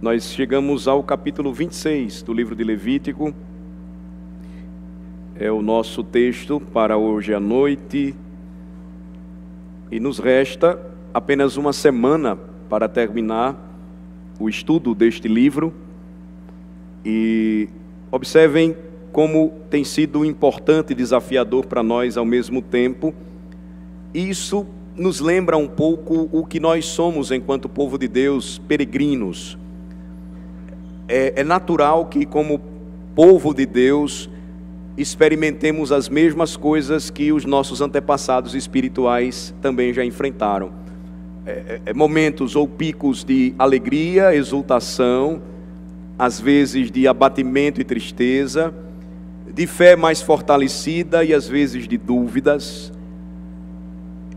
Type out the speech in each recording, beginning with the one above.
Nós chegamos ao capítulo 26 do livro de Levítico. É o nosso texto para hoje à noite. E nos resta apenas uma semana para terminar o estudo deste livro. E observem como tem sido importante e desafiador para nós ao mesmo tempo. Isso nos lembra um pouco o que nós somos enquanto povo de Deus, peregrinos. É natural que, como povo de Deus, experimentemos as mesmas coisas que os nossos antepassados espirituais também já enfrentaram. Momentos ou picos de alegria, exultação, às vezes de abatimento e tristeza, de fé mais fortalecida e às vezes de dúvidas.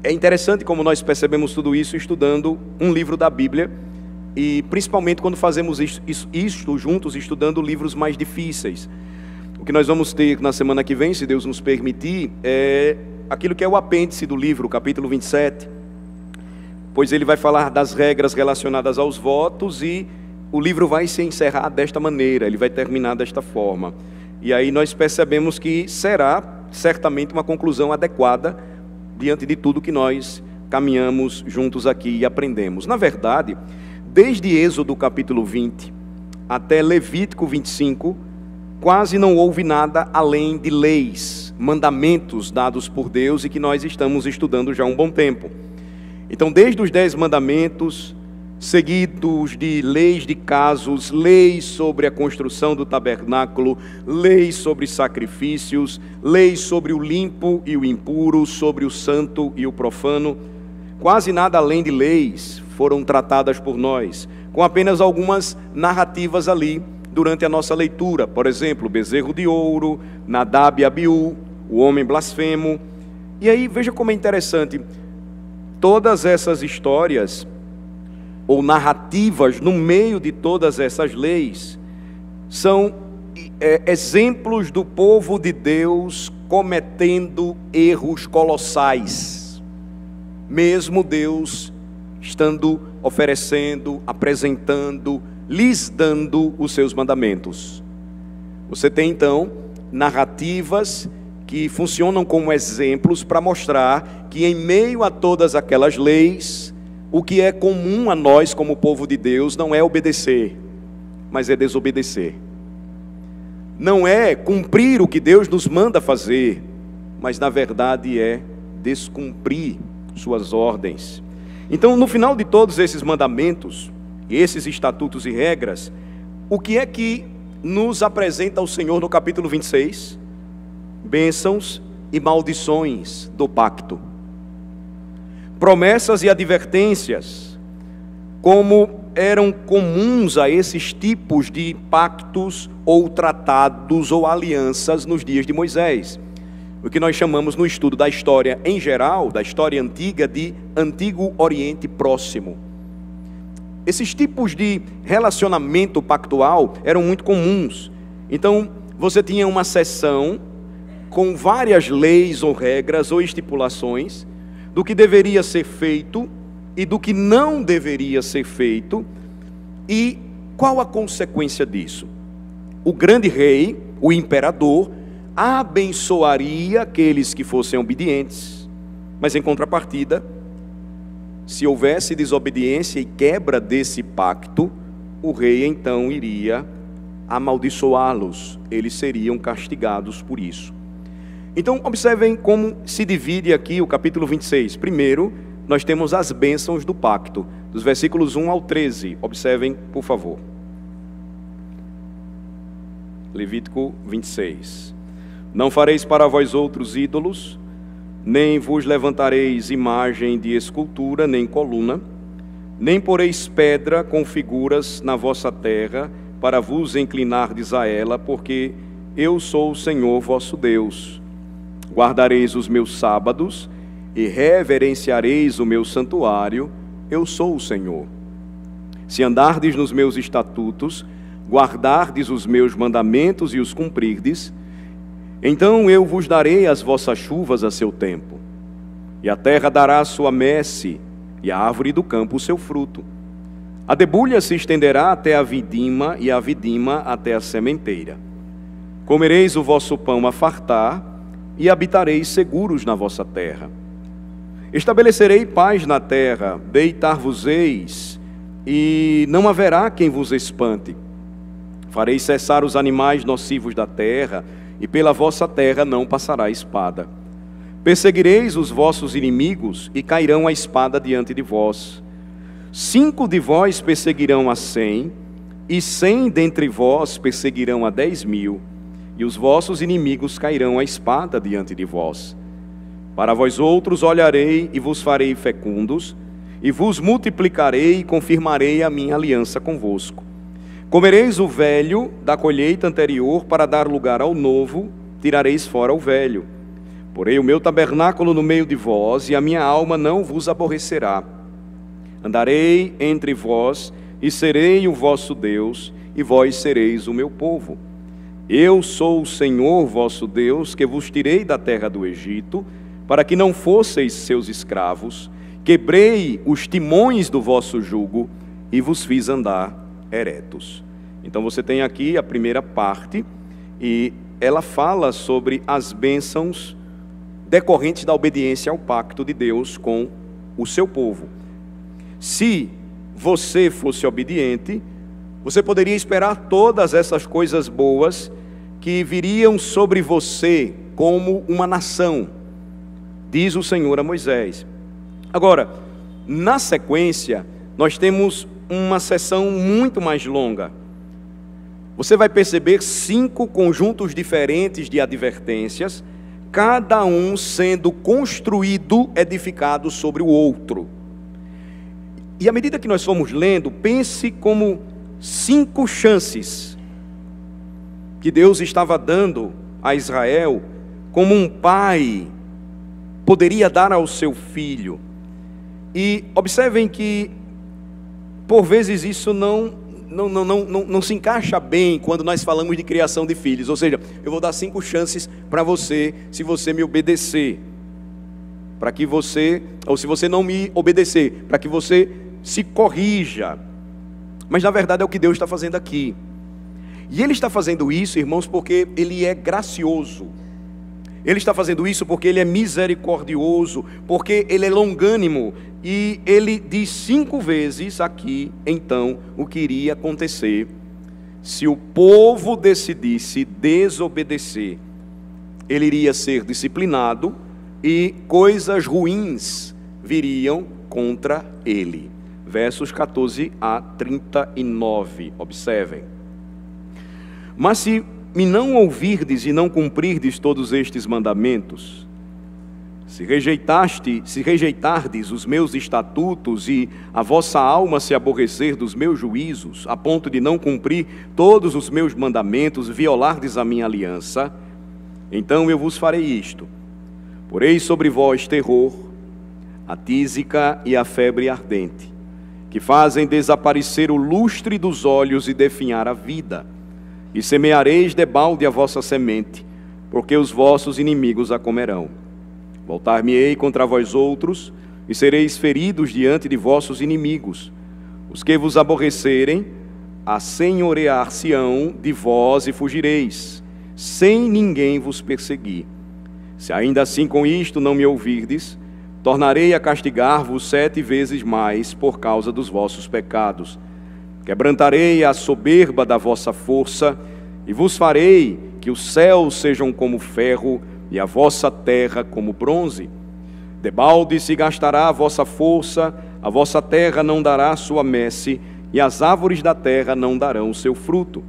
É interessante como nós percebemos tudo isso estudando um livro da Bíblia, e principalmente quando fazemos isto juntos, estudando livros mais difíceis. O que nós vamos ter na semana que vem, se Deus nos permitir, é aquilo que é o apêndice do livro, o capítulo 27, pois ele vai falar das regras relacionadas aos votos, e o livro vai se encerrar desta maneira, ele vai terminar desta forma. E aí nós percebemos que será certamente uma conclusão adequada diante de tudo que nós caminhamos juntos aqui e aprendemos. Na verdade, desde Êxodo capítulo 20 até Levítico 25, quase não houve nada além de leis, mandamentos dados por Deus e que nós estamos estudando já há um bom tempo. Então, desde os 10 mandamentos, seguidos de leis de casos, leis sobre a construção do tabernáculo, leis sobre sacrifícios, leis sobre o limpo e o impuro, sobre o santo e o profano, quase nada além de leis foram tratadas por nós, com apenas algumas narrativas ali durante a nossa leitura. Por exemplo, o bezerro de ouro, Nadab e Abiú, o homem blasfemo. E aí veja como é interessante, todas essas histórias ou narrativas no meio de todas essas leis são exemplos do povo de Deus cometendo erros colossais, mesmo Deus estando oferecendo, apresentando, lhes dando os seus mandamentos. Você tem então narrativas que funcionam como exemplos para mostrar que em meio a todas aquelas leis, o que é comum a nós como povo de Deus não é obedecer, mas é desobedecer. Não é cumprir o que Deus nos manda fazer, mas na verdade é descumprir suas ordens. Então, no final de todos esses mandamentos, esses estatutos e regras, o que é que nos apresenta o Senhor no capítulo 26? Bênçãos e maldições do pacto. Promessas e advertências, como eram comuns a esses tipos de pactos ou tratados ou alianças nos dias de Moisés. O que nós chamamos no estudo da história em geral, da história antiga, de Antigo Oriente Próximo. Esses tipos de relacionamento pactual eram muito comuns. Então, você tinha uma seção com várias leis ou regras ou estipulações do que deveria ser feito e do que não deveria ser feito. E qual a consequência disso? O grande rei, o imperador, abençoaria aqueles que fossem obedientes, mas em contrapartida, se houvesse desobediência e quebra desse pacto, o rei então iria amaldiçoá-los, eles seriam castigados por isso. Então observem como se divide aqui o capítulo 26. Primeiro, nós temos as bênçãos do pacto, dos versículos 1 ao 13, observem por favor. Levítico 26. Não fareis para vós outros ídolos, nem vos levantareis imagem de escultura, nem coluna, nem poreis pedra com figuras na vossa terra, para vos inclinardes a ela, porque eu sou o Senhor vosso Deus. Guardareis os meus sábados, e reverenciareis o meu santuário, eu sou o Senhor. Se andardes nos meus estatutos, guardardes os meus mandamentos e os cumprirdes, então eu vos darei as vossas chuvas a seu tempo, e a terra dará a sua messe, e a árvore do campo o seu fruto. A debulha se estenderá até a vindima, e a vindima até a sementeira. Comereis o vosso pão a fartar, e habitareis seguros na vossa terra. Estabelecerei paz na terra, deitar-vos-eis, e não haverá quem vos espante. Farei cessar os animais nocivos da terra, e pela vossa terra não passará espada. Perseguireis os vossos inimigos, e cairão a espada diante de vós. 5 de vós perseguirão a 100, e 100 dentre vós perseguirão a 10.000, e os vossos inimigos cairão a espada diante de vós. Para vós outros olharei e vos farei fecundos, e vos multiplicarei e confirmarei a minha aliança convosco. Comereis o velho da colheita anterior para dar lugar ao novo, tirareis fora o velho. Porei o meu tabernáculo no meio de vós, e a minha alma não vos aborrecerá. Andarei entre vós, e serei o vosso Deus, e vós sereis o meu povo. Eu sou o Senhor vosso Deus, que vos tirei da terra do Egito, para que não fosseis seus escravos, quebrei os timões do vosso jugo, e vos fiz andar eretos. Então você tem aqui a primeira parte, e ela fala sobre as bênçãos decorrentes da obediência ao pacto de Deus com o seu povo. Se você fosse obediente, você poderia esperar todas essas coisas boas que viriam sobre você como uma nação, diz o Senhor a Moisés. Agora, na sequência, nós temos uma sessão muito mais longa. Você vai perceber 5 conjuntos diferentes de advertências, cada um sendo construído, edificado sobre o outro. E à medida que nós formos lendo, pense como 5 chances que Deus estava dando a Israel, como um pai poderia dar ao seu filho. E observem que, por vezes, isso não se encaixa bem quando nós falamos de criação de filhos. Ou seja, eu vou dar 5 chances para você, se você me obedecer. Para que você, ou se você não me obedecer, para que você se corrija. Mas na verdade é o que Deus está fazendo aqui. E Ele está fazendo isso, irmãos, porque Ele é gracioso. Ele está fazendo isso porque Ele é misericordioso, porque Ele é longânimo. E Ele diz 5 vezes aqui, então, o que iria acontecer se o povo decidisse desobedecer. Ele iria ser disciplinado e coisas ruins viriam contra ele. Versos 14 a 39, observem. Mas se me não ouvirdes e não cumprirdes todos estes mandamentos, se rejeitardes os meus estatutos e a vossa alma se aborrecer dos meus juízos, a ponto de não cumprir todos os meus mandamentos, violardes a minha aliança, então eu vos farei isto: porei sobre vós terror, a tísica e a febre ardente, que fazem desaparecer o lustre dos olhos e definhar a vida. E semeareis debalde a vossa semente, porque os vossos inimigos a comerão. Voltar-me-ei contra vós outros, e sereis feridos diante de vossos inimigos. Os que vos aborrecerem, assenhorear-se-ão de vós e fugireis, sem ninguém vos perseguir. Se ainda assim com isto não me ouvirdes, tornarei a castigar-vos 7 vezes mais por causa dos vossos pecados. Quebrantarei a soberba da vossa força, e vos farei que os céus sejam como ferro, e a vossa terra como bronze. Debalde se gastará a vossa força, a vossa terra não dará sua messe, e as árvores da terra não darão seu fruto.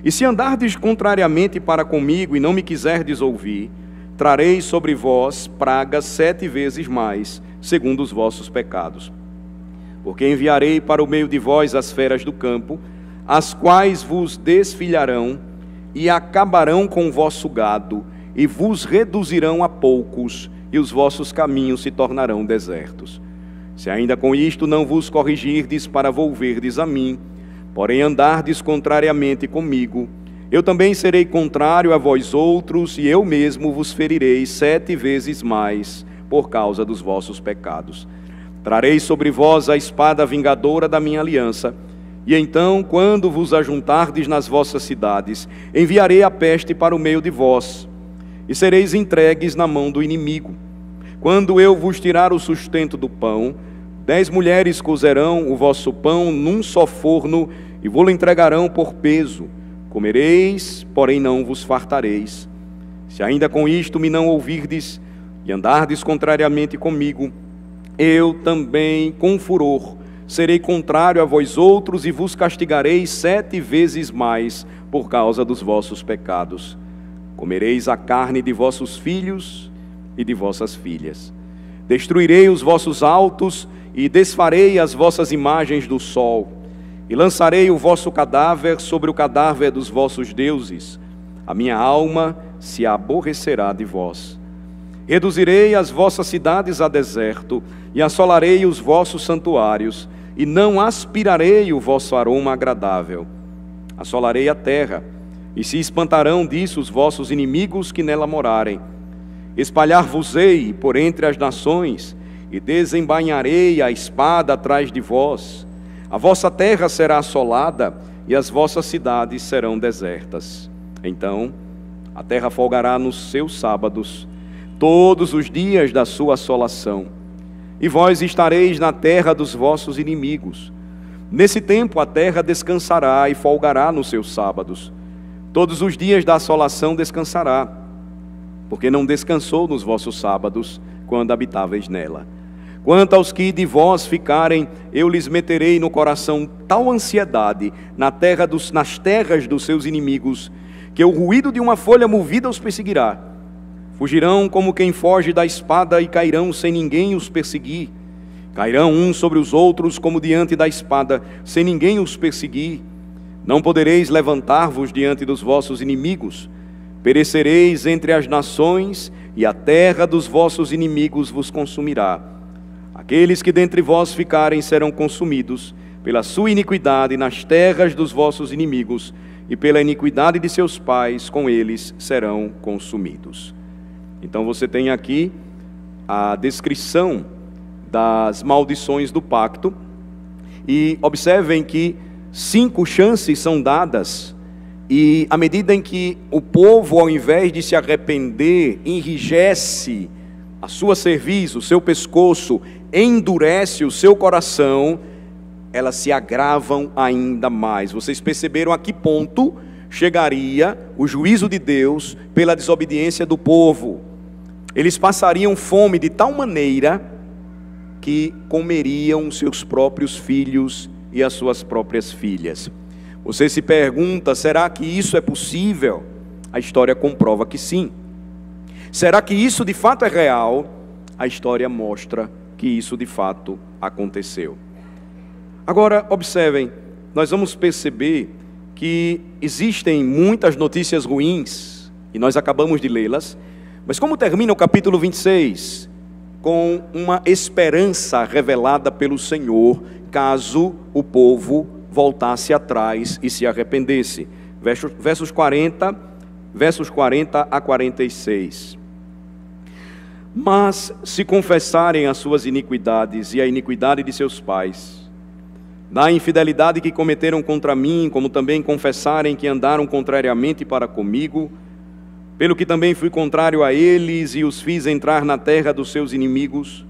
E se andardes contrariamente para comigo, e não me quiserdes ouvir, trarei sobre vós pragas 7 vezes mais, segundo os vossos pecados. Porque enviarei para o meio de vós as feras do campo, as quais vos desfilharão e acabarão com o vosso gado, e vos reduzirão a poucos, e os vossos caminhos se tornarão desertos. Se ainda com isto não vos corrigirdes para volverdes a mim, porém andardes contrariamente comigo, eu também serei contrário a vós outros, e eu mesmo vos ferirei 7 vezes mais, por causa dos vossos pecados. Trarei sobre vós a espada vingadora da minha aliança, e então, quando vos ajuntardes nas vossas cidades, enviarei a peste para o meio de vós, e sereis entregues na mão do inimigo. Quando eu vos tirar o sustento do pão, 10 mulheres cozerão o vosso pão num só forno, e vô-lo entregarão por peso. Comereis, porém não vos fartareis. Se ainda com isto me não ouvirdes, e andardes contrariamente comigo, eu também, com furor, serei contrário a vós outros, e vos castigarei 7 vezes mais por causa dos vossos pecados. Comereis a carne de vossos filhos e de vossas filhas. Destruirei os vossos altos e desfarei as vossas imagens do sol, e lançarei o vosso cadáver sobre o cadáver dos vossos deuses. A minha alma se aborrecerá de vós. Reduzirei as vossas cidades a deserto, e assolarei os vossos santuários, e não aspirarei o vosso aroma agradável. Assolarei a terra, e se espantarão disso os vossos inimigos que nela morarem. Espalhar-vos-ei por entre as nações, e desembainharei a espada atrás de vós. A vossa terra será assolada, e as vossas cidades serão desertas. Então a terra folgará nos seus sábados, todos os dias da sua assolação, e vós estareis na terra dos vossos inimigos. Nesse tempo a terra descansará e folgará nos seus sábados. Todos os dias da assolação descansará, porque não descansou nos vossos sábados, quando habitáveis nela. Quanto aos que de vós ficarem, eu lhes meterei no coração tal ansiedade nas terras dos seus inimigos, que o ruído de uma folha movida os perseguirá. Fugirão como quem foge da espada, e cairão sem ninguém os perseguir. Cairão uns sobre os outros como diante da espada, sem ninguém os perseguir. Não podereis levantar-vos diante dos vossos inimigos. Perecereis entre as nações, e a terra dos vossos inimigos vos consumirá. Aqueles que dentre vós ficarem serão consumidos pela sua iniquidade nas terras dos vossos inimigos, e pela iniquidade de seus pais com eles serão consumidos. Então você tem aqui a descrição das maldições do pacto, e observem que 5 chances são dadas, e à medida em que o povo, ao invés de se arrepender, enrijece a sua cerviz, o seu pescoço, endurece o seu coração, elas se agravam ainda mais. Vocês perceberam a que ponto chegaria o juízo de Deus pela desobediência do povo? Eles passariam fome de tal maneira que comeriam seus próprios filhos e as suas próprias filhas. Você se pergunta, será que isso é possível? A história comprova que sim. Será que isso de fato é real? A história mostra que isso de fato aconteceu. Agora, observem, nós vamos perceber que existem muitas notícias ruins, e nós acabamos de lê-las, mas como termina o capítulo 26? Com uma esperança revelada pelo Senhor, caso o povo voltasse atrás e se arrependesse. Versos 40 a 46. Mas se confessarem as suas iniquidades e a iniquidade de seus pais, da infidelidade que cometeram contra mim, como também confessarem que andaram contrariamente para comigo, pelo que também fui contrário a eles e os fiz entrar na terra dos seus inimigos,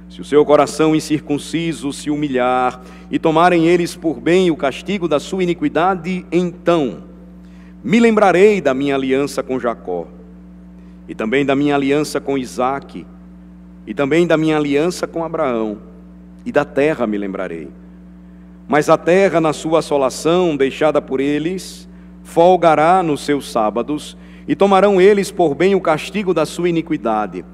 se o seu coração incircunciso se humilhar e tomarem eles por bem o castigo da sua iniquidade, então me lembrarei da minha aliança com Jacó, e também da minha aliança com Isaque, e também da minha aliança com Abraão, e da terra me lembrarei. Mas a terra, na sua assolação, deixada por eles, folgará nos seus sábados, e tomarão eles por bem o castigo da sua iniquidade,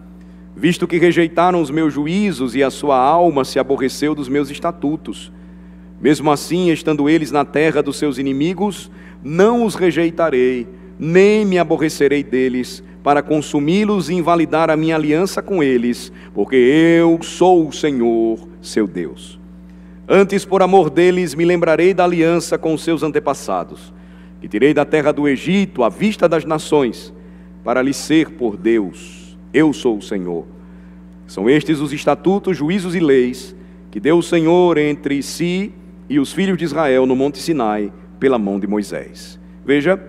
visto que rejeitaram os meus juízos, e a sua alma se aborreceu dos meus estatutos. Mesmo assim, estando eles na terra dos seus inimigos, não os rejeitarei, nem me aborrecerei deles, para consumi-los e invalidar a minha aliança com eles, porque eu sou o Senhor, seu Deus. Antes, por amor deles, me lembrarei da aliança com os seus antepassados, que tirei da terra do Egito, à vista das nações, para lhes ser por Deus. Eu sou o Senhor. São estes os estatutos, juízos e leis que deu o Senhor entre si e os filhos de Israel no Monte Sinai, pela mão de Moisés. Veja,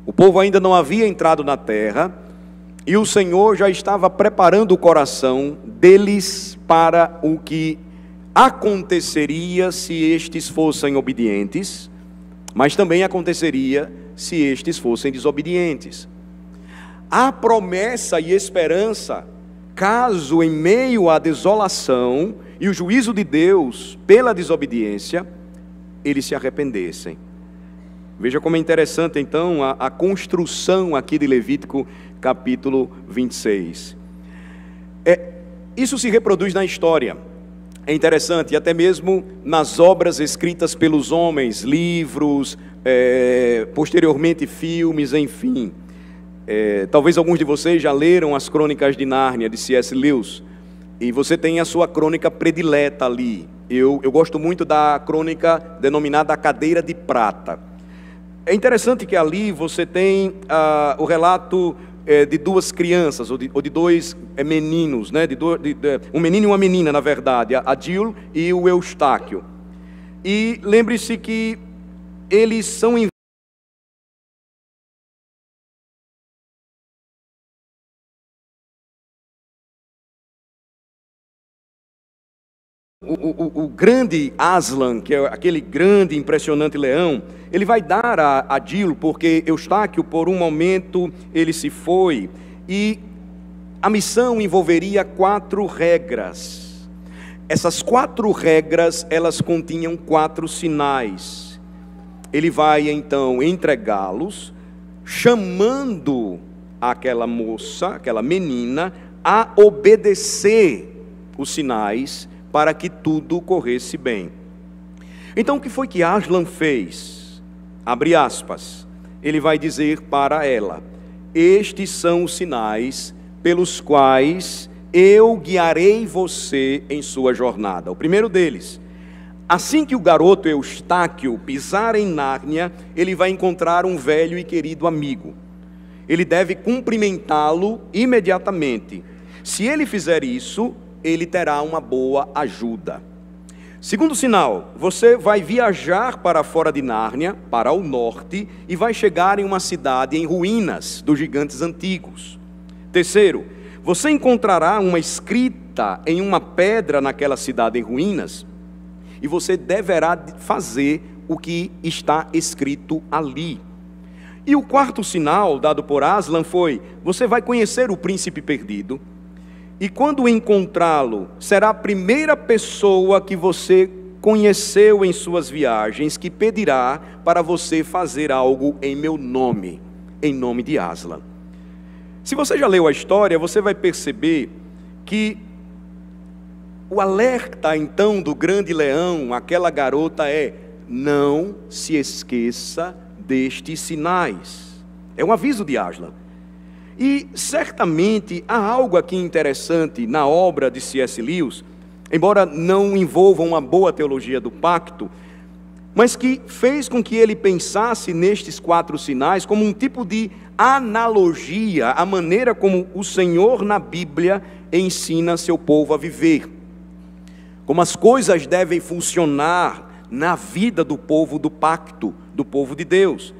o povo ainda não havia entrado na terra, e o Senhor já estava preparando o coração deles para o que aconteceria se estes fossem obedientes, mas também aconteceria se estes fossem desobedientes. Há promessa e esperança, caso em meio à desolação e o juízo de Deus pela desobediência, eles se arrependessem. Veja como é interessante então a construção aqui de Levítico capítulo 26. Isso se reproduz na história. É interessante, até mesmo nas obras escritas pelos homens, livros, posteriormente filmes, enfim. Talvez alguns de vocês já leram as Crônicas de Nárnia, de C.S. Lewis, e você tem a sua crônica predileta ali. Eu gosto muito da crônica denominada A Cadeira de Prata. É interessante que ali você tem o relato de duas crianças, ou de dois meninos, né? Um menino e uma menina, na verdade, a Jill e o Eustáquio. E lembre-se que eles são o grande Aslan, que é aquele grande, impressionante leão, ele vai dar a Jill, porque Eustáquio, por um momento, ele se foi, e a missão envolveria 4 regras. Essas 4 regras, elas continham 4 sinais. Ele vai, então, entregá-los, chamando aquela moça, aquela menina, a obedecer os sinais, para que tudo corresse bem. Então o que foi que Aslan fez? Abre aspas. Ele vai dizer para ela: estes são os sinais pelos quais eu guiarei você em sua jornada. O primeiro deles: assim que o garoto Eustáquio pisar em Nárnia, ele vai encontrar um velho e querido amigo. Ele deve cumprimentá-lo imediatamente. Se ele fizer isso, ele terá uma boa ajuda. Segundo sinal: você vai viajar para fora de Nárnia, para o norte, e vai chegar em uma cidade em ruínas dos gigantes antigos. Terceiro: você encontrará uma escrita em uma pedra naquela cidade em ruínas, e você deverá fazer o que está escrito ali. E o quarto sinal dado por Aslan foi: você vai conhecer o príncipe perdido, e quando encontrá-lo, será a primeira pessoa que você conheceu em suas viagens que pedirá para você fazer algo em meu nome, em nome de Aslan. Se você já leu a história, você vai perceber que o alerta então do grande leão, aquela garota, é: não se esqueça destes sinais. É um aviso de Aslan. E certamente há algo aqui interessante na obra de C.S. Lewis, embora não envolva uma boa teologia do pacto, mas que fez com que ele pensasse nestes 4 sinais como um tipo de analogia à maneira como o Senhor na Bíblia ensina seu povo a viver, como as coisas devem funcionar na vida do povo do pacto, do povo de Deus.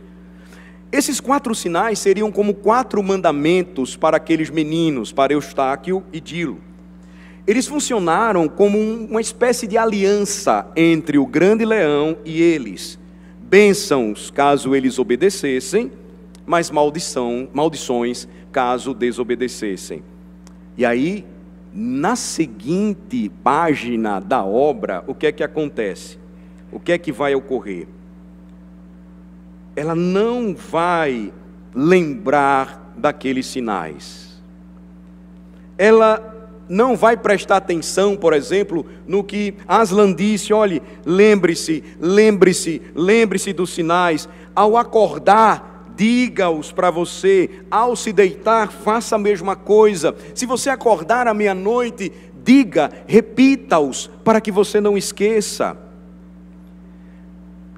Esses 4 sinais seriam como 4 mandamentos para aqueles meninos, para Eustáquio e Jill. Eles funcionaram como uma espécie de aliança entre o grande leão e eles. Bênçãos caso eles obedecessem, mas maldições caso desobedecessem. E aí, na seguinte página da obra, o que é que acontece? O que é que vai ocorrer? Ela não vai lembrar daqueles sinais. Ela não vai prestar atenção, por exemplo, no que Aslan disse: olhe, lembre-se dos sinais. Ao acordar, diga-os para você. Ao se deitar, faça a mesma coisa. Se você acordar à meia-noite, diga, repita-os, para que você não esqueça.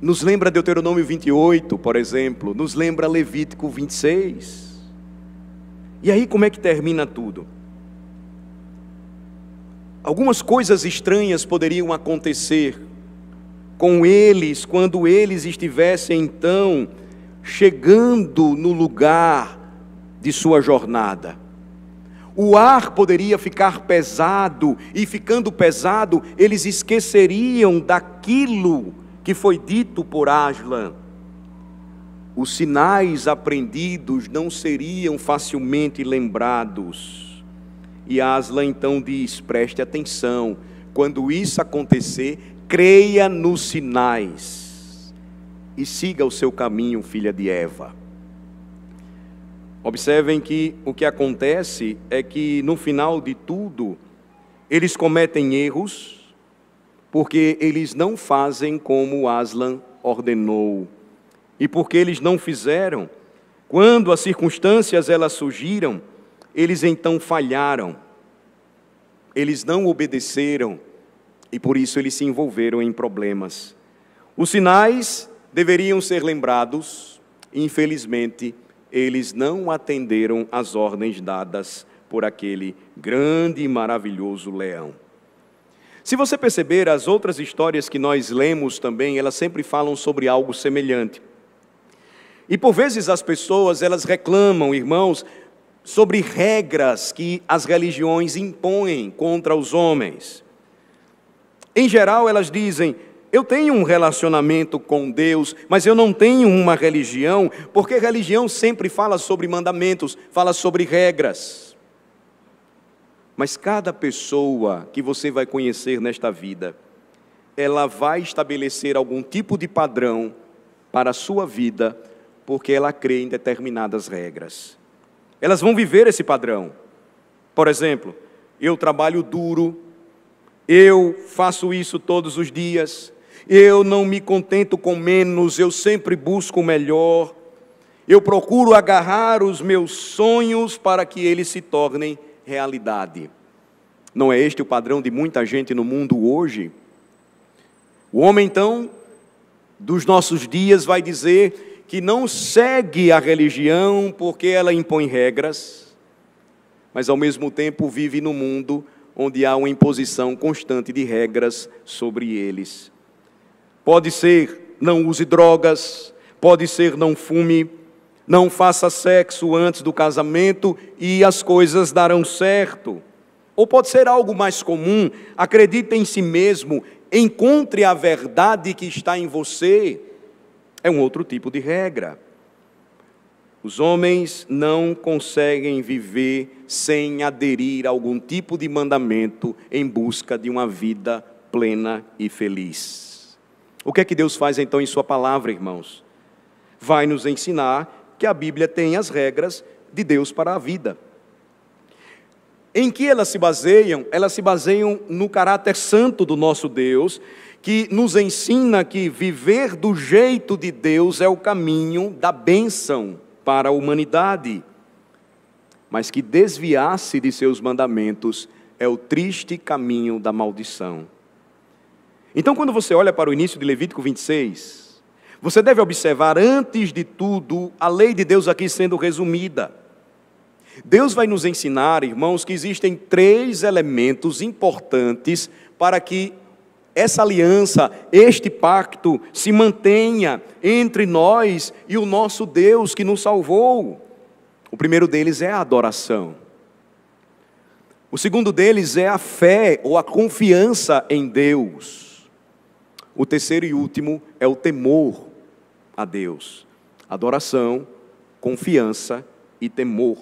Nos lembra Deuteronômio 28, por exemplo, nos lembra Levítico 26. E aí como é que termina tudo? Algumas coisas estranhas poderiam acontecer com eles quando eles estivessem então chegando no lugar de sua jornada. O ar poderia ficar pesado, e ficando pesado, eles esqueceriam daquilo que foi dito por Aslan. Os sinais aprendidos não seriam facilmente lembrados. E Aslan então diz: preste atenção, quando isso acontecer, creia nos sinais e siga o seu caminho, filha de Eva. Observem que o que acontece é que no final de tudo, eles cometem erros, porque eles não fazem como Aslan ordenou. E porque eles não fizeram, quando as circunstâncias elas surgiram, eles então falharam. Eles não obedeceram e por isso eles se envolveram em problemas. Os sinais deveriam ser lembrados, infelizmente, eles não atenderam às ordens dadas por aquele grande e maravilhoso leão. Se você perceber, as outras histórias que nós lemos também, elas sempre falam sobre algo semelhante. E por vezes as pessoas, elas reclamam, irmãos, sobre regras que as religiões impõem contra os homens. Em geral, elas dizem: eu tenho um relacionamento com Deus, mas eu não tenho uma religião, porque religião sempre fala sobre mandamentos, fala sobre regras. Mas cada pessoa que você vai conhecer nesta vida, ela vai estabelecer algum tipo de padrão para a sua vida, porque ela crê em determinadas regras. Elas vão viver esse padrão. Por exemplo, eu trabalho duro, eu faço isso todos os dias, eu não me contento com menos, eu sempre busco o melhor, eu procuro agarrar os meus sonhos para que eles se tornem realidade. Não é este o padrão de muita gente no mundo hoje? O homem, então, dos nossos dias vai dizer que não segue a religião porque ela impõe regras, mas ao mesmo tempo vive no mundo onde há uma imposição constante de regras sobre eles. Pode ser, não use drogas, pode ser, não fume, não faça sexo antes do casamento e as coisas darão certo. Ou pode ser algo mais comum: acredite em si mesmo, encontre a verdade que está em você. É um outro tipo de regra. Os homens não conseguem viver sem aderir a algum tipo de mandamento em busca de uma vida plena e feliz. O que é que Deus faz então em sua palavra, irmãos? Vai nos ensinar que a Bíblia tem as regras de Deus para a vida. Em que elas se baseiam? Elas se baseiam no caráter santo do nosso Deus, que nos ensina que viver do jeito de Deus é o caminho da bênção para a humanidade, mas que desviar-se de seus mandamentos é o triste caminho da maldição. Então, quando você olha para o início de Levítico 26, você deve observar, antes de tudo, a lei de Deus aqui sendo resumida. Deus vai nos ensinar, irmãos, que existem 3 elementos importantes para que essa aliança, este pacto, se mantenha entre nós e o nosso Deus que nos salvou. O primeiro deles é a adoração. O segundo deles é a fé ou a confiança em Deus. O terceiro e último é o temor a Deus. Adoração, confiança e temor.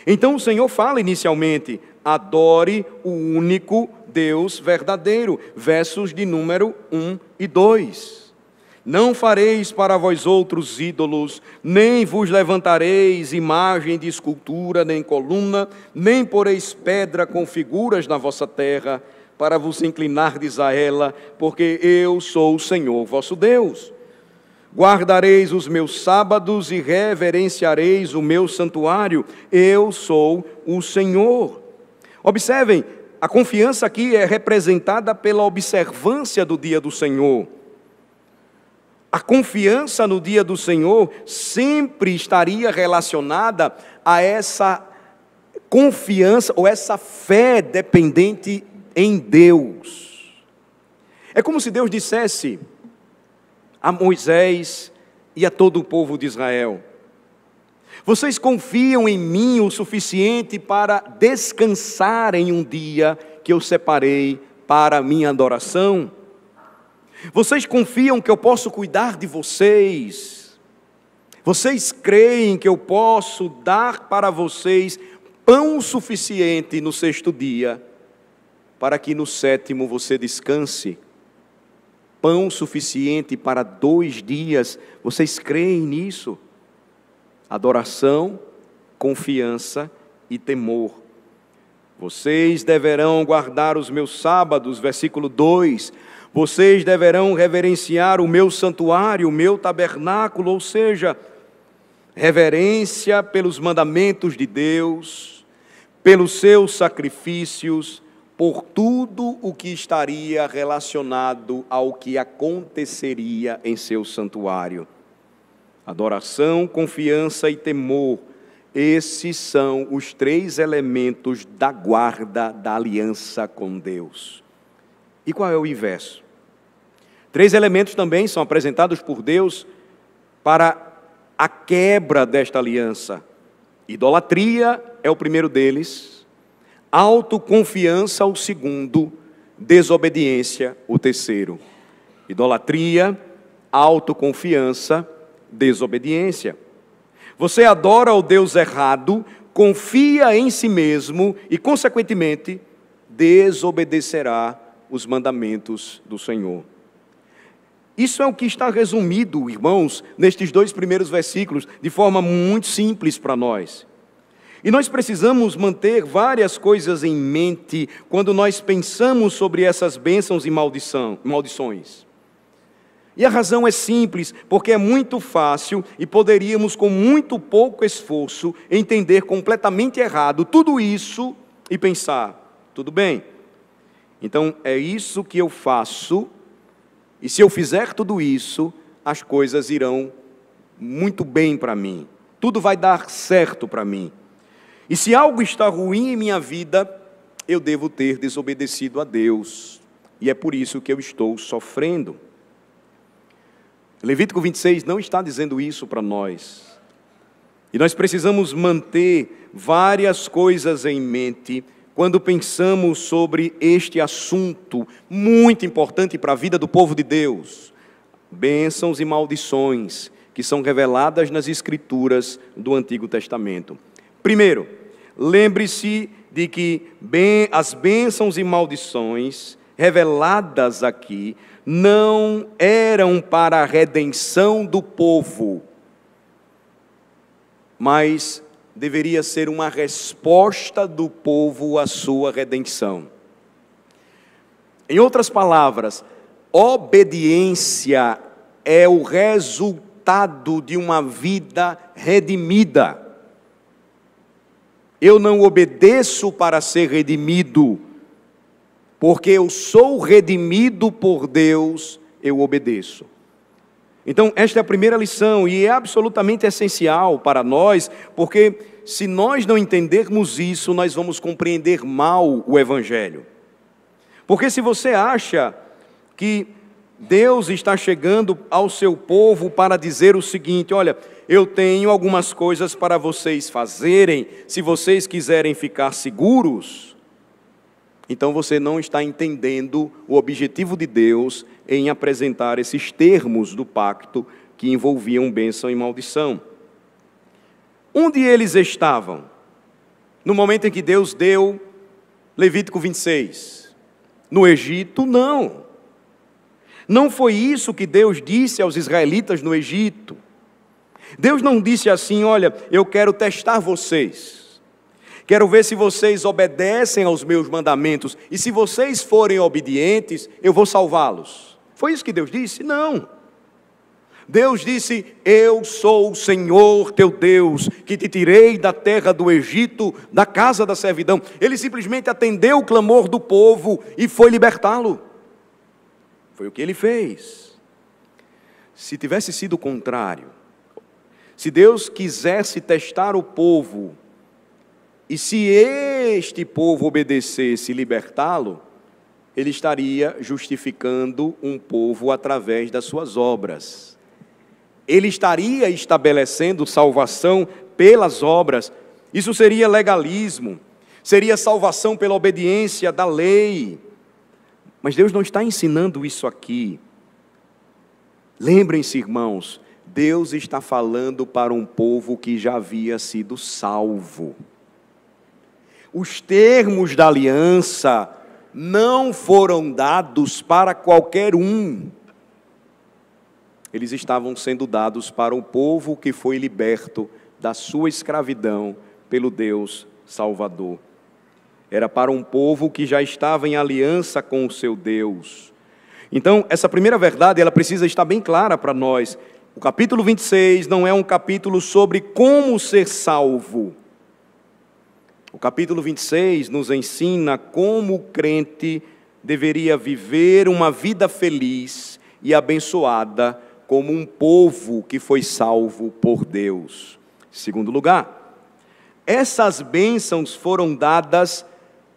Então o Senhor fala inicialmente: adore o único Deus verdadeiro. Versos de número 1 e 2. Não fareis para vós outros ídolos, nem vos levantareis imagem de escultura, nem coluna, nem poreis pedra com figuras na vossa terra, para vos inclinardes a ela, porque eu sou o Senhor vosso Deus. Guardareis os meus sábados e reverenciareis o meu santuário. Eu sou o Senhor. Observem, a confiança aqui é representada pela observância do dia do Senhor. A confiança no dia do Senhor sempre estaria relacionada a essa confiança ou essa fé dependente em Deus. É como se Deus dissesse a Moisés e a todo o povo de Israel: vocês confiam em mim o suficiente para descansar em um dia que eu separei para a minha adoração? Vocês confiam que eu posso cuidar de vocês? Vocês creem que eu posso dar para vocês pão suficiente no sexto dia, para que no sétimo você descanse? Pão suficiente para 2 dias, vocês creem nisso? Adoração, confiança e temor. Vocês deverão guardar os meus sábados, versículo 2. Vocês deverão reverenciar o meu santuário, o meu tabernáculo, ou seja, reverência pelos mandamentos de Deus, pelos seus sacrifícios, por tudo o que estaria relacionado ao que aconteceria em seu santuário. Adoração, confiança e temor, esses são os 3 elementos da guarda da aliança com Deus. E qual é o inverso? 3 elementos também são apresentados por Deus para a quebra desta aliança. Idolatria é o primeiro deles, autoconfiança o segundo, desobediência o terceiro. Idolatria, autoconfiança, desobediência. Você adora o Deus errado, confia em si mesmo e, consequentemente, desobedecerá os mandamentos do Senhor. Isso é o que está resumido, irmãos, nestes 2 primeiros versículos, de forma muito simples para nós. E nós precisamos manter várias coisas em mente quando nós pensamos sobre essas bênçãos e maldições. E a razão é simples, porque é muito fácil e poderíamos, com muito pouco esforço, entender completamente errado tudo isso e pensar: tudo bem, então é isso que eu faço, e se eu fizer tudo isso, as coisas irão muito bem para mim, tudo vai dar certo para mim. E se algo está ruim em minha vida, eu devo ter desobedecido a Deus, e é por isso que eu estou sofrendo. Levítico 26 não está dizendo isso para nós. E nós precisamos manter várias coisas em mente quando pensamos sobre este assunto muito importante para a vida do povo de Deus. Bênçãos e maldições que são reveladas nas Escrituras do Antigo Testamento. Primeiro, lembre-se de que as bênçãos e maldições reveladas aqui não eram para a redenção do povo, mas deveria ser uma resposta do povo à sua redenção. Em outras palavras, obediência é o resultado de uma vida redimida. Eu não obedeço para ser redimido, porque eu sou redimido por Deus, eu obedeço. Então, esta é a primeira lição, e é absolutamente essencial para nós, porque se nós não entendermos isso, nós vamos compreender mal o Evangelho. Porque se você acha que Deus está chegando ao seu povo para dizer o seguinte: olha, eu tenho algumas coisas para vocês fazerem, se vocês quiserem ficar seguros, então você não está entendendo o objetivo de Deus em apresentar esses termos do pacto que envolviam bênção e maldição. Onde eles estavam? No momento em que Deus deu Levítico 26. No Egito, não. Não foi isso que Deus disse aos israelitas no Egito. Deus não disse assim: olha, eu quero testar vocês. Quero ver se vocês obedecem aos meus mandamentos. E se vocês forem obedientes, eu vou salvá-los. Foi isso que Deus disse? Não. Deus disse: eu sou o Senhor teu Deus, que te tirei da terra do Egito, da casa da servidão. Ele simplesmente atendeu o clamor do povo e foi libertá-lo. Foi o que ele fez. Se tivesse sido o contrário, se Deus quisesse testar o povo E se este povo obedecesse e libertá-lo, ele estaria justificando um povo através das suas obras. Ele estaria estabelecendo salvação pelas obras. Isso seria legalismo, seria salvação pela obediência da lei. Mas Deus não está ensinando isso aqui. Lembrem-se, irmãos, Deus está falando para um povo que já havia sido salvo. Os termos da aliança não foram dados para qualquer um. Eles estavam sendo dados para o povo que foi liberto da sua escravidão pelo Deus Salvador. Era para um povo que já estava em aliança com o seu Deus. Então, essa primeira verdade, ela precisa estar bem clara para nós. O capítulo 26 não é um capítulo sobre como ser salvo. O capítulo 26 nos ensina como o crente deveria viver uma vida feliz e abençoada como um povo que foi salvo por Deus. Segundo lugar, essas bênçãos foram dadas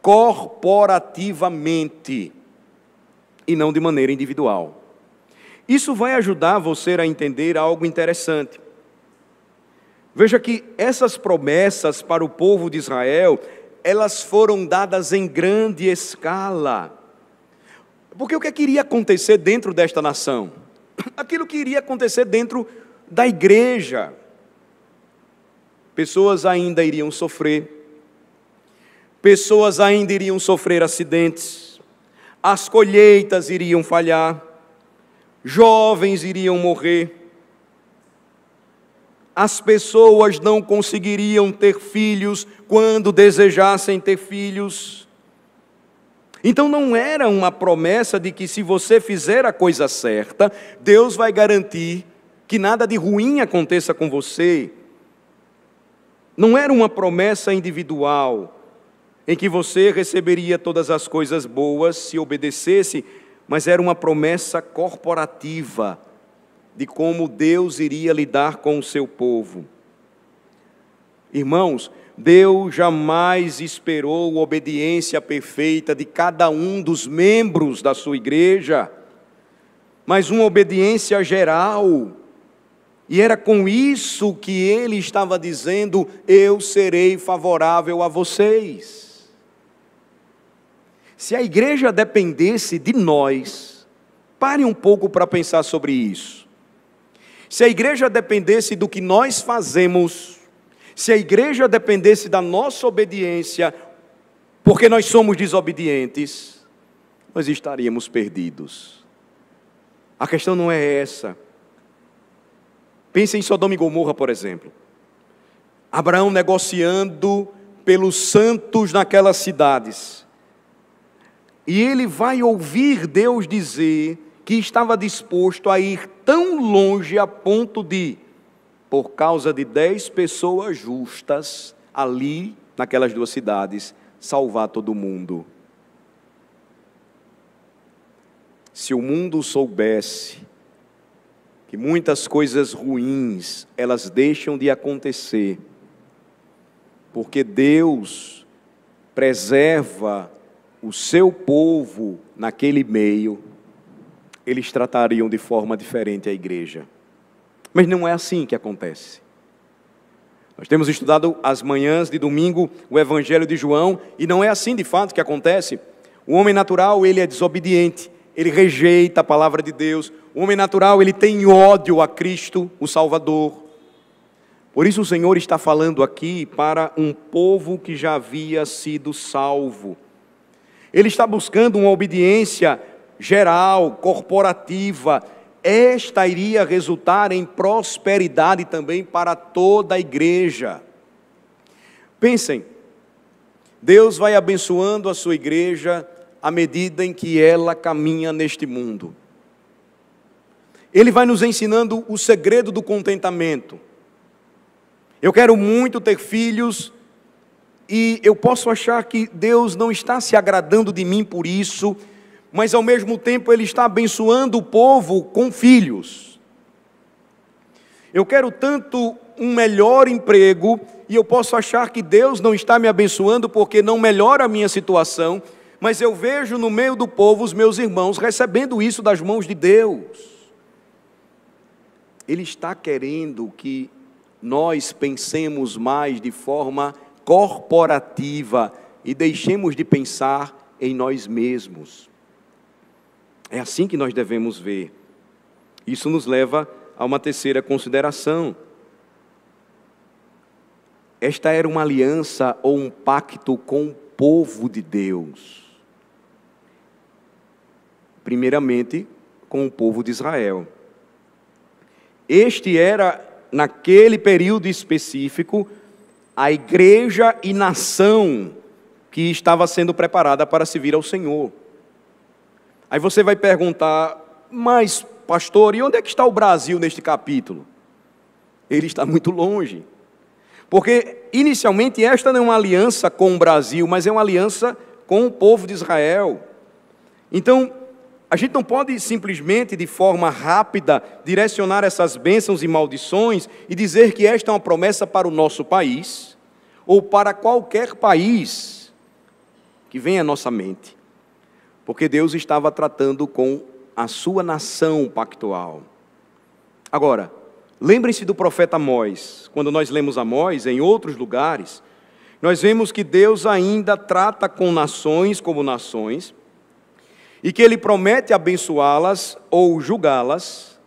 corporativamente e não de maneira individual. Isso vai ajudar você a entender algo interessante. Veja que essas promessas para o povo de Israel, elas foram dadas em grande escala. Porque o que iria acontecer dentro desta nação? Aquilo que iria acontecer dentro da igreja. Pessoas ainda iriam sofrer. Pessoas ainda iriam sofrer acidentes. As colheitas iriam falhar. Jovens iriam morrer. As pessoas não conseguiriam ter filhos quando desejassem ter filhos. Então não era uma promessa de que se você fizer a coisa certa, Deus vai garantir que nada de ruim aconteça com você. Não era uma promessa individual, em que você receberia todas as coisas boas se obedecesse, mas era uma promessa corporativa, de como Deus iria lidar com o seu povo. Irmãos, Deus jamais esperou obediência perfeita de cada um dos membros da sua igreja, mas uma obediência geral. E era com isso que ele estava dizendo: eu serei favorável a vocês. Se a igreja dependesse de nós, pare um pouco para pensar sobre isso. Se a igreja dependesse do que nós fazemos, se a igreja dependesse da nossa obediência, porque nós somos desobedientes, nós estaríamos perdidos. A questão não é essa. Pense em Sodoma e Gomorra, por exemplo. Abraão negociando pelos santos naquelas cidades. E ele vai ouvir Deus dizer que estava disposto a ir tão longe a ponto de, por causa de 10 pessoas justas, ali, naquelas 2 cidades, salvar todo mundo. Se o mundo soubesse que muitas coisas ruins, elas deixam de acontecer, porque Deus preserva o seu povo naquele meio, eles tratariam de forma diferente a igreja. Mas não é assim que acontece. Nós temos estudado as manhãs de domingo o Evangelho de João, e não é assim de fato que acontece. O homem natural, ele é desobediente, ele rejeita a palavra de Deus. O homem natural, ele tem ódio a Cristo, o Salvador. Por isso o Senhor está falando aqui para um povo que já havia sido salvo. Ele está buscando uma obediência geral, corporativa. Esta iria resultar em prosperidade também para toda a igreja. Pensem, Deus vai abençoando a sua igreja à medida em que ela caminha neste mundo. Ele vai nos ensinando o segredo do contentamento. Eu quero muito ter filhos, e eu posso achar que Deus não está se agradando de mim por isso, mas ao mesmo tempo Ele está abençoando o povo com filhos. Eu quero tanto um melhor emprego e eu posso achar que Deus não está me abençoando porque não melhora a minha situação, mas eu vejo no meio do povo os meus irmãos recebendo isso das mãos de Deus. Ele está querendo que nós pensemos mais de forma corporativa e deixemos de pensar em nós mesmos. É assim que nós devemos ver. Isso nos leva a uma terceira consideração. Esta era uma aliança ou um pacto com o povo de Deus. Primeiramente, com o povo de Israel. Este era, naquele período específico, a igreja e nação que estava sendo preparada para servir ao Senhor. Aí você vai perguntar, mas pastor, e onde é que está o Brasil neste capítulo? Ele está muito longe. Porque, inicialmente, esta não é uma aliança com o Brasil, mas é uma aliança com o povo de Israel. Então, a gente não pode simplesmente, de forma rápida, direcionar essas bênçãos e maldições e dizer que esta é uma promessa para o nosso país, ou para qualquer país que venha à nossa mente. Porque Deus estava tratando com a sua nação pactual. Agora, lembrem-se do profeta Amós. Quando nós lemos Amós, em outros lugares, nós vemos que Deus ainda trata com nações como nações, e que Ele promete abençoá-las ou julgá-las,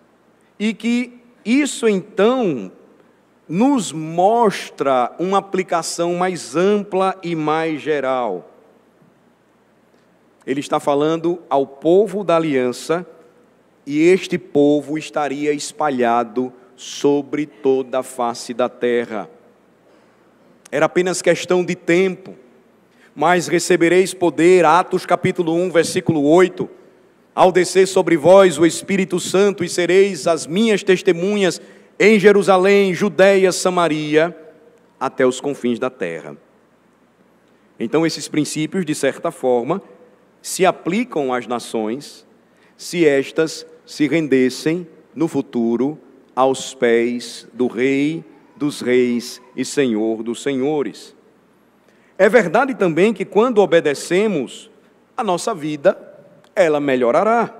e que isso então nos mostra uma aplicação mais ampla e mais geral. Ele está falando ao povo da aliança, e este povo estaria espalhado sobre toda a face da terra. Era apenas questão de tempo. Mas recebereis poder, Atos capítulo 1, versículo 8, ao descer sobre vós o Espírito Santo, e sereis as minhas testemunhas em Jerusalém, Judeia, Samaria, até os confins da terra. Então esses princípios, de certa forma, se aplicam às nações, se estas se rendessem no futuro aos pés do Rei dos Reis e Senhor dos Senhores. É verdade também que quando obedecemos, a nossa vida, ela melhorará.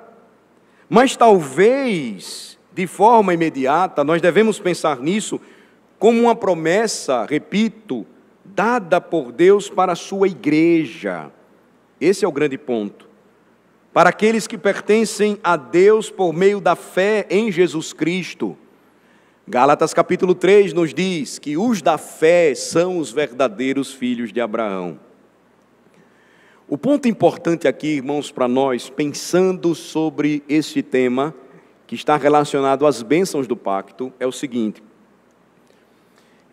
Mas talvez, de forma imediata, nós devemos pensar nisso como uma promessa, repito, dada por Deus para a sua igreja. Esse é o grande ponto. Para aqueles que pertencem a Deus por meio da fé em Jesus Cristo. Gálatas capítulo 3 nos diz que os da fé são os verdadeiros filhos de Abraão. O ponto importante aqui, irmãos, para nós, pensando sobre este tema, que está relacionado às bênçãos do pacto, é o seguinte.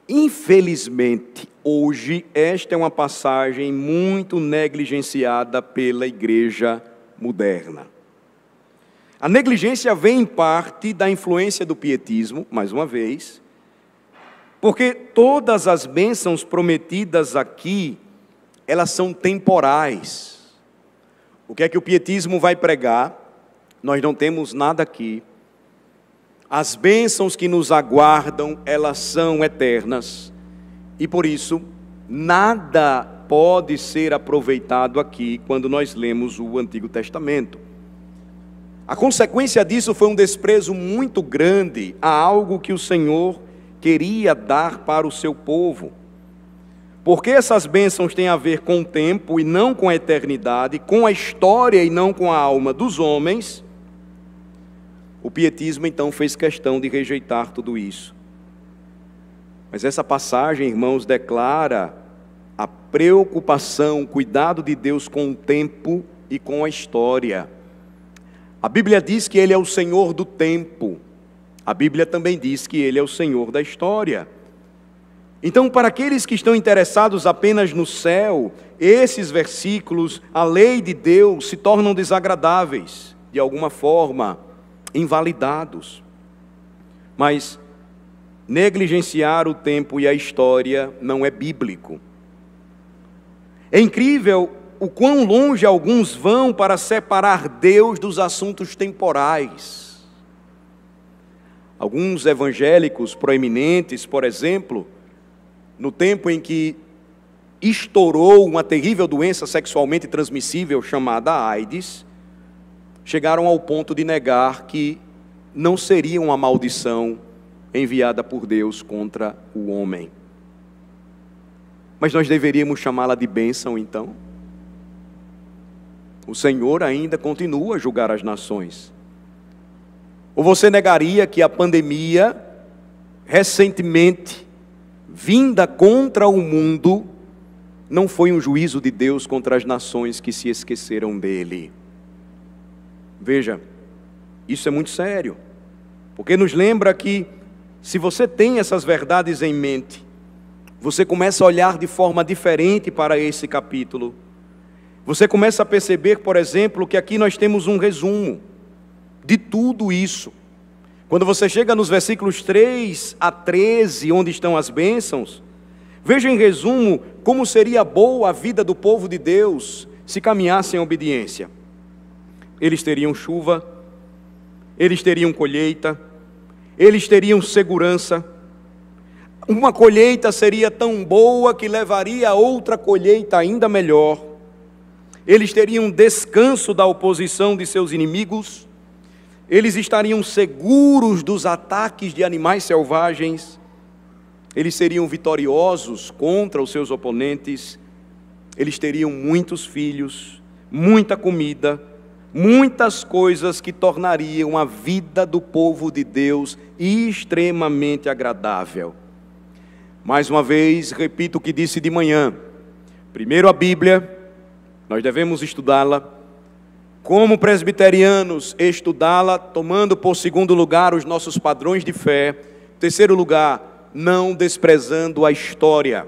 Infelizmente, hoje, esta é uma passagem muito negligenciada pela igreja moderna. A negligência vem em parte da influência do pietismo, mais uma vez, porque todas as bênçãos prometidas aqui, elas são temporais. O que é que o pietismo vai pregar? Nós não temos nada aqui. As bênçãos que nos aguardam, elas são eternas. E por isso, nada pode ser aproveitado aqui quando nós lemos o Antigo Testamento. A consequência disso foi um desprezo muito grande a algo que o Senhor queria dar para o seu povo. Porque essas bênçãos têm a ver com o tempo e não com a eternidade, com a história e não com a alma dos homens, o pietismo então fez questão de rejeitar tudo isso. Mas essa passagem, irmãos, declara a preocupação, o cuidado de Deus com o tempo e com a história. A Bíblia diz que Ele é o Senhor do tempo. A Bíblia também diz que Ele é o Senhor da história. Então, para aqueles que estão interessados apenas no céu, esses versículos, a lei de Deus, se tornam desagradáveis, de alguma forma, invalidados. Mas negligenciar o tempo e a história não é bíblico. É incrível o quão longe alguns vão para separar Deus dos assuntos temporais. Alguns evangélicos proeminentes, por exemplo, no tempo em que estourou uma terrível doença sexualmente transmissível chamada AIDS, chegaram ao ponto de negar que não seria uma maldição enviada por Deus contra o homem. Mas nós deveríamos chamá-la de bênção, então? O Senhor ainda continua a julgar as nações. Ou você negaria que a pandemia, recentemente vinda contra o mundo, não foi um juízo de Deus contra as nações que se esqueceram dele? Veja, isso é muito sério, porque nos lembra que, se você tem essas verdades em mente, você começa a olhar de forma diferente para esse capítulo. Você começa a perceber, por exemplo, que aqui nós temos um resumo de tudo isso. Quando você chega nos versículos 3 a 13, onde estão as bênçãos, veja em resumo como seria boa a vida do povo de Deus se caminhassem em obediência. Eles teriam chuva, eles teriam colheita, eles teriam segurança. Uma colheita seria tão boa que levaria a outra colheita ainda melhor. Eles teriam descanso da oposição de seus inimigos. Eles estariam seguros dos ataques de animais selvagens. Eles seriam vitoriosos contra os seus oponentes. Eles teriam muitos filhos, muita comida, muitas coisas que tornariam a vida do povo de Deus extremamente agradável. Mais uma vez, repito o que disse de manhã. Primeiro, a Bíblia, nós devemos estudá-la. Como presbiterianos, estudá-la, tomando por segundo lugar os nossos padrões de fé. Terceiro lugar, não desprezando a história.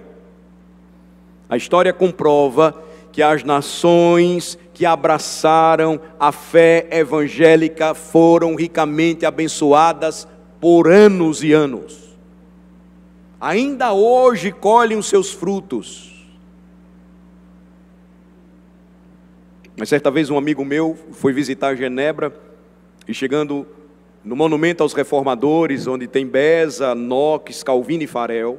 A história comprova que as nações que abraçaram a fé evangélica foram ricamente abençoadas por anos e anos. Ainda hoje colhem os seus frutos. Mas certa vez um amigo meu foi visitar Genebra e, chegando no monumento aos reformadores, onde tem Beza, Knox, Calvino e Farel,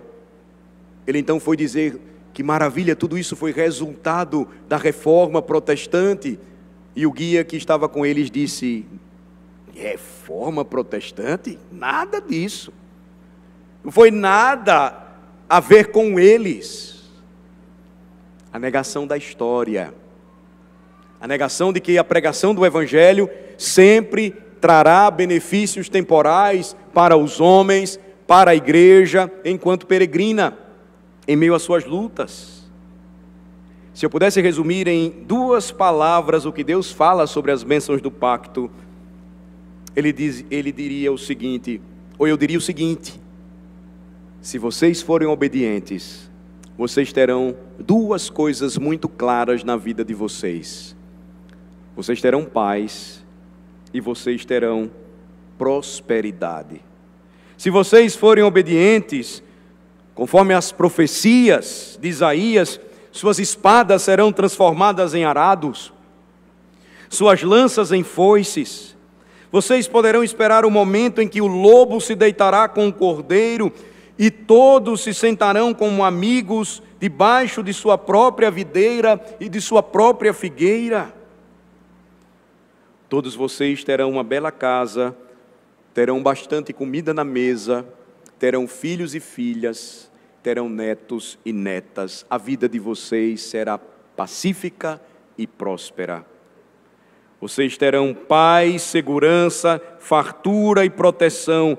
ele então foi dizer que maravilha, tudo isso foi resultado da reforma protestante. E o guia que estava com eles disse: reforma protestante? Nada disso. Não foi nada a ver com eles. A negação da história. A negação de que a pregação do Evangelho sempre trará benefícios temporais para os homens, para a igreja, enquanto peregrina, em meio às suas lutas. Se eu pudesse resumir em 2 palavras o que Deus fala sobre as bênçãos do pacto, ele diria o seguinte, ou eu diria o seguinte: se vocês forem obedientes, vocês terão 2 coisas muito claras na vida de vocês. Vocês terão paz e vocês terão prosperidade. Se vocês forem obedientes, conforme as profecias de Isaías, suas espadas serão transformadas em arados, suas lanças em foices. Vocês poderão esperar o momento em que o lobo se deitará com o cordeiro e todos se sentarão como amigos debaixo de sua própria videira e de sua própria figueira. Todos vocês terão uma bela casa, terão bastante comida na mesa, terão filhos e filhas, terão netos e netas. A vida de vocês será pacífica e próspera. Vocês terão paz, segurança, fartura e proteção.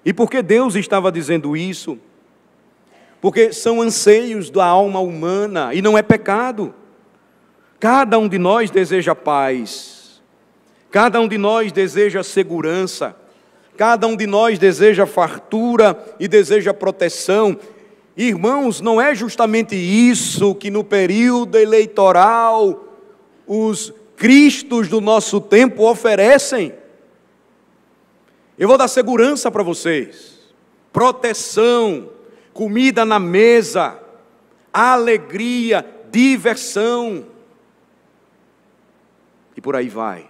E por que Deus estava dizendo isso? Porque são anseios da alma humana e não é pecado. Cada um de nós deseja paz. Cada um de nós deseja segurança. Cada um de nós deseja fartura e deseja proteção. Irmãos, não é justamente isso que no período eleitoral os cristos do nosso tempo oferecem? Eu vou dar segurança para vocês, proteção, comida na mesa, alegria, diversão, e por aí vai.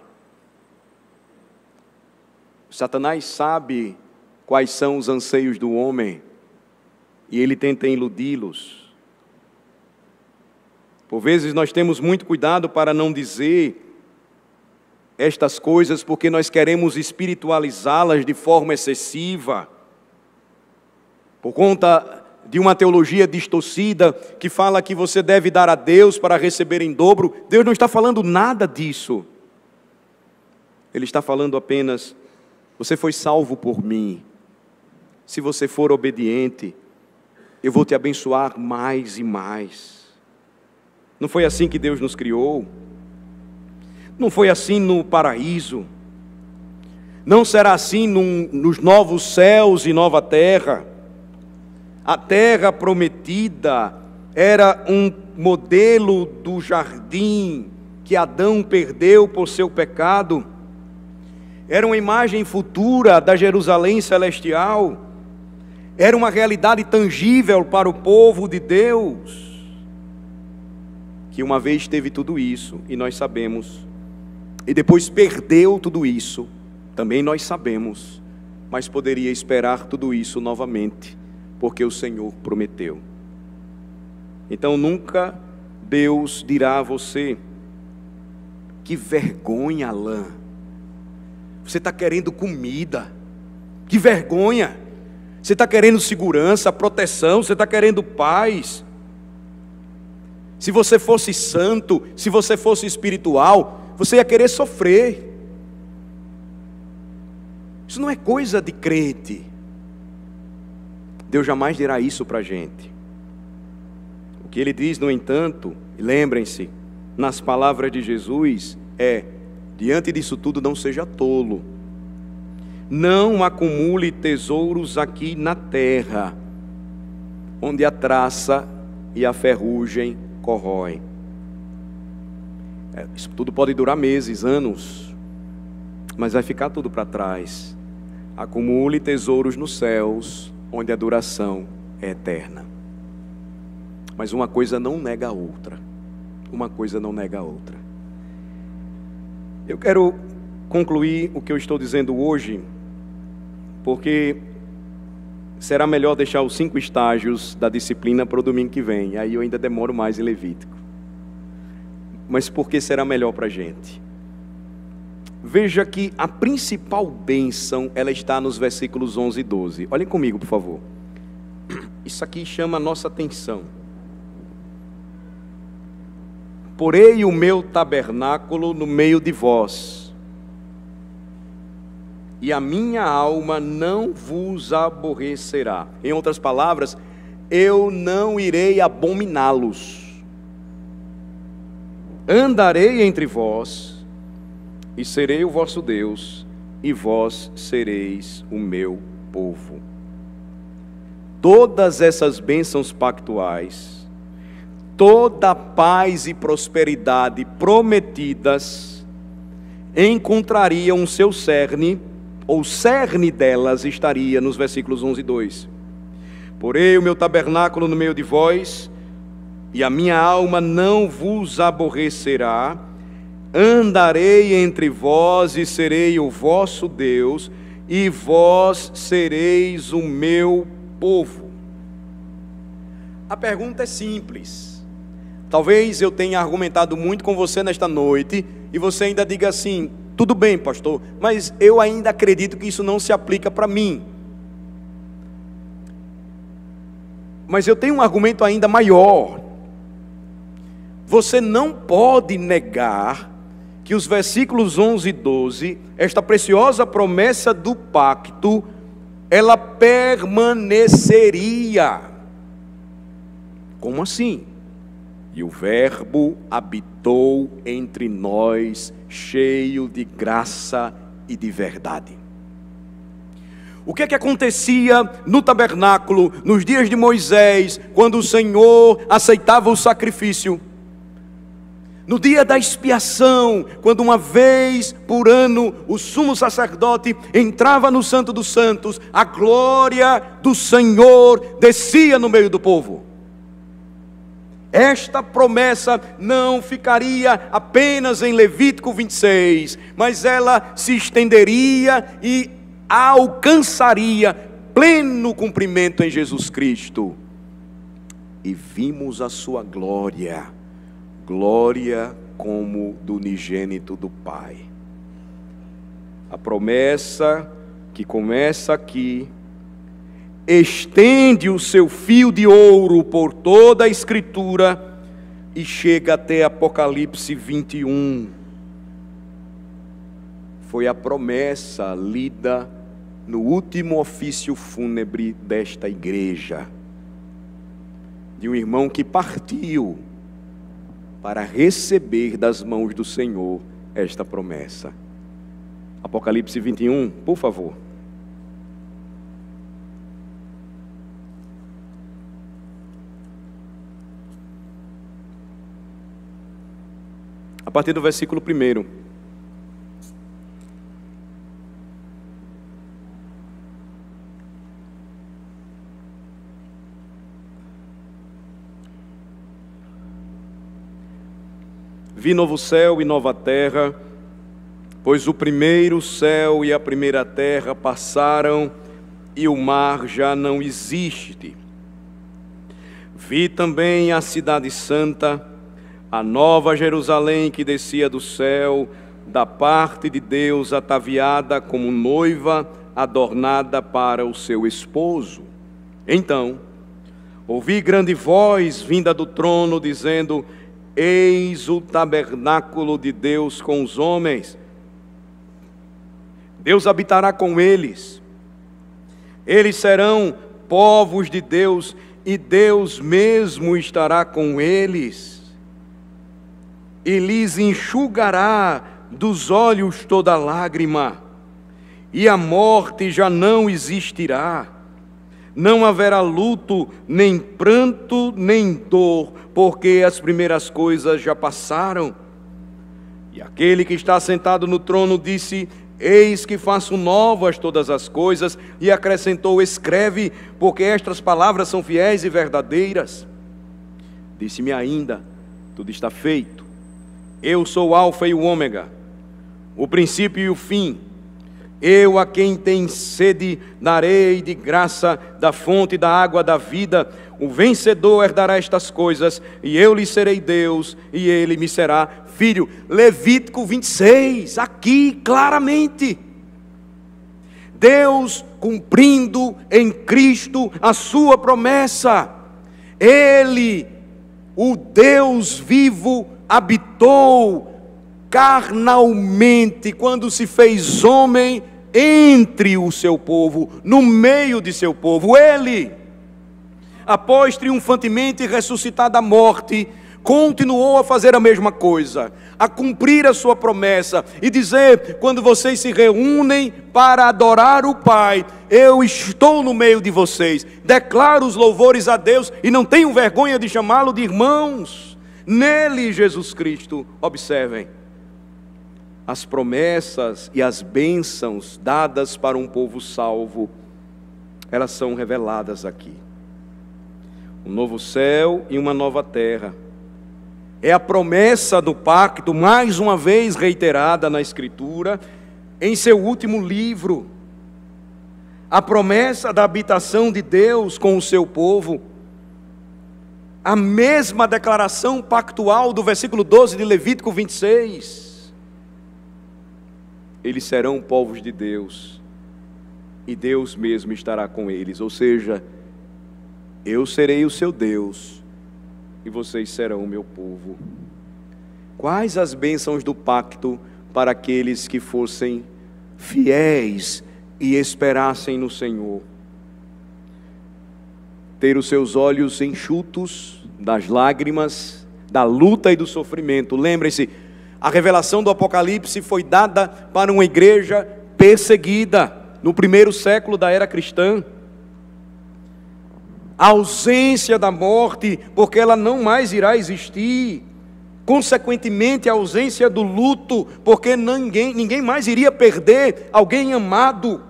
Satanás sabe quais são os anseios do homem e ele tenta iludi-los. Por vezes nós temos muito cuidado para não dizer estas coisas porque nós queremos espiritualizá-las de forma excessiva, por conta de uma teologia distorcida que fala que você deve dar a Deus para receber em dobro. Deus não está falando nada disso. Ele está falando apenas: você foi salvo por mim. Se você for obediente, eu vou te abençoar mais e mais. Não foi assim que Deus nos criou? Não foi assim no paraíso? Não será assim nos novos céus e nova terra? A terra prometida era um modelo do jardim que Adão perdeu por seu pecado. Era uma imagem futura da Jerusalém celestial. Era uma realidade tangível para o povo de Deus, que uma vez teve tudo isso, e nós sabemos, e depois perdeu tudo isso, também nós sabemos, mas poderia esperar tudo isso novamente, porque o Senhor prometeu. Então nunca Deus dirá a você: que vergonha, Alain, você está querendo comida, que vergonha, você está querendo segurança, proteção, você está querendo paz. Se você fosse santo, se você fosse espiritual, você ia querer sofrer. Isso não é coisa de crente. Deus jamais dirá isso para a gente. O que Ele diz, no entanto, e lembrem-se, nas palavras de Jesus, é: diante disso tudo não seja tolo. Não acumule tesouros aqui na terra, onde a traça e a ferrugem corroem. Isso tudo pode durar meses, anos, mas vai ficar tudo para trás. Acumule tesouros nos céus, onde a duração é eterna. Mas uma coisa não nega a outra. Uma coisa não nega a outra. Eu quero concluir o que eu estou dizendo hoje, porque será melhor deixar os 5 estágios da disciplina para o domingo que vem. Aí eu ainda demoro mais em Levítico. Mas por que será melhor para a gente? Veja que a principal bênção, ela está nos versículos 11 e 12. Olhem comigo, por favor. Isso aqui chama a nossa atenção. Porei o meu tabernáculo no meio de vós, e a minha alma não vos aborrecerá. Em outras palavras, eu não irei abominá-los. Andarei entre vós, e serei o vosso Deus, e vós sereis o meu povo. Todas essas bênçãos pactuais, toda a paz e prosperidade prometidas, encontrariam o seu cerne, ou o cerne delas estaria nos versículos 11 e 2. Porei o meu tabernáculo no meio de vós, e a minha alma não vos aborrecerá. Andarei entre vós e serei o vosso Deus, e vós sereis o meu povo. A pergunta é simples. Talvez eu tenha argumentado muito com você nesta noite, e você ainda diga assim: tudo bem, pastor, mas eu ainda acredito que isso não se aplica para mim. Mas eu tenho um argumento ainda maior. Você não pode negar que os versículos 11 e 12, esta preciosa promessa do pacto, ela permaneceria. Como assim? E o Verbo habitou entre nós, cheio de graça e de verdade. O que é que acontecia no tabernáculo, nos dias de Moisés, quando o Senhor aceitava o sacrifício? No dia da expiação, quando uma vez por ano o sumo sacerdote entrava no Santo dos Santos, a glória do Senhor descia no meio do povo. Esta promessa não ficaria apenas em Levítico 26, mas ela se estenderia e alcançaria pleno cumprimento em Jesus Cristo. E vimos a sua glória, glória como do unigênito do Pai. A promessa que começa aqui, estende o seu fio de ouro por toda a Escritura e chega até Apocalipse 21. Foi a promessa lida no último ofício fúnebre desta igreja, de um irmão que partiu para receber das mãos do Senhor esta promessa. Apocalipse 21, por favor. A partir do versículo 1. Vi novo céu e nova terra, pois o primeiro céu e a primeira terra passaram e o mar já não existe. Vi também a cidade santa, a nova Jerusalém que descia do céu, da parte de Deus, ataviada como noiva adornada para o seu esposo. Então, ouvi grande voz vinda do trono, dizendo: eis o tabernáculo de Deus com os homens. Deus habitará com eles. Eles serão povos de Deus, e Deus mesmo estará com eles. E lhes enxugará dos olhos toda lágrima, e a morte já não existirá. Não haverá luto, nem pranto, nem dor, porque as primeiras coisas já passaram. E aquele que está sentado no trono disse: eis que faço novas todas as coisas, e acrescentou: escreve, porque estas palavras são fiéis e verdadeiras. Disse-me ainda: tudo está feito. Eu sou o Alfa e o Ômega, o princípio e o fim. Eu, a quem tem sede, darei de graça da fonte da água da vida. O vencedor herdará estas coisas, e eu lhe serei Deus, e ele me será filho. Levítico 26, aqui claramente, Deus cumprindo em Cristo a sua promessa. Ele, o Deus vivo, habitou carnalmente, quando se fez homem entre o seu povo, no meio de seu povo. Ele, após triunfantemente ressuscitar da morte, continuou a fazer a mesma coisa, a cumprir a sua promessa e dizer: quando vocês se reúnem para adorar o Pai, eu estou no meio de vocês, declaro os louvores a Deus e não tenho vergonha de chamá-lo de irmãos. Nele, Jesus Cristo, observem, as promessas e as bênçãos dadas para um povo salvo, elas são reveladas aqui. Um novo céu e uma nova terra. É a promessa do pacto, mais uma vez reiterada na Escritura, em seu último livro. A promessa da habitação de Deus com o seu povo. A mesma declaração pactual do versículo 12 de Levítico 26. Eles serão povos de Deus, e Deus mesmo estará com eles. Ou seja, eu serei o seu Deus, e vocês serão o meu povo. Quais as bênçãos do pacto para aqueles que fossem fiéis e esperassem no Senhor? Ter os seus olhos enxutos das lágrimas, da luta e do sofrimento. Lembrem-se, a revelação do Apocalipse foi dada para uma igreja perseguida no primeiro século da era cristã. A ausência da morte, porque ela não mais irá existir. Consequentemente, a ausência do luto, porque ninguém mais iria perder alguém amado.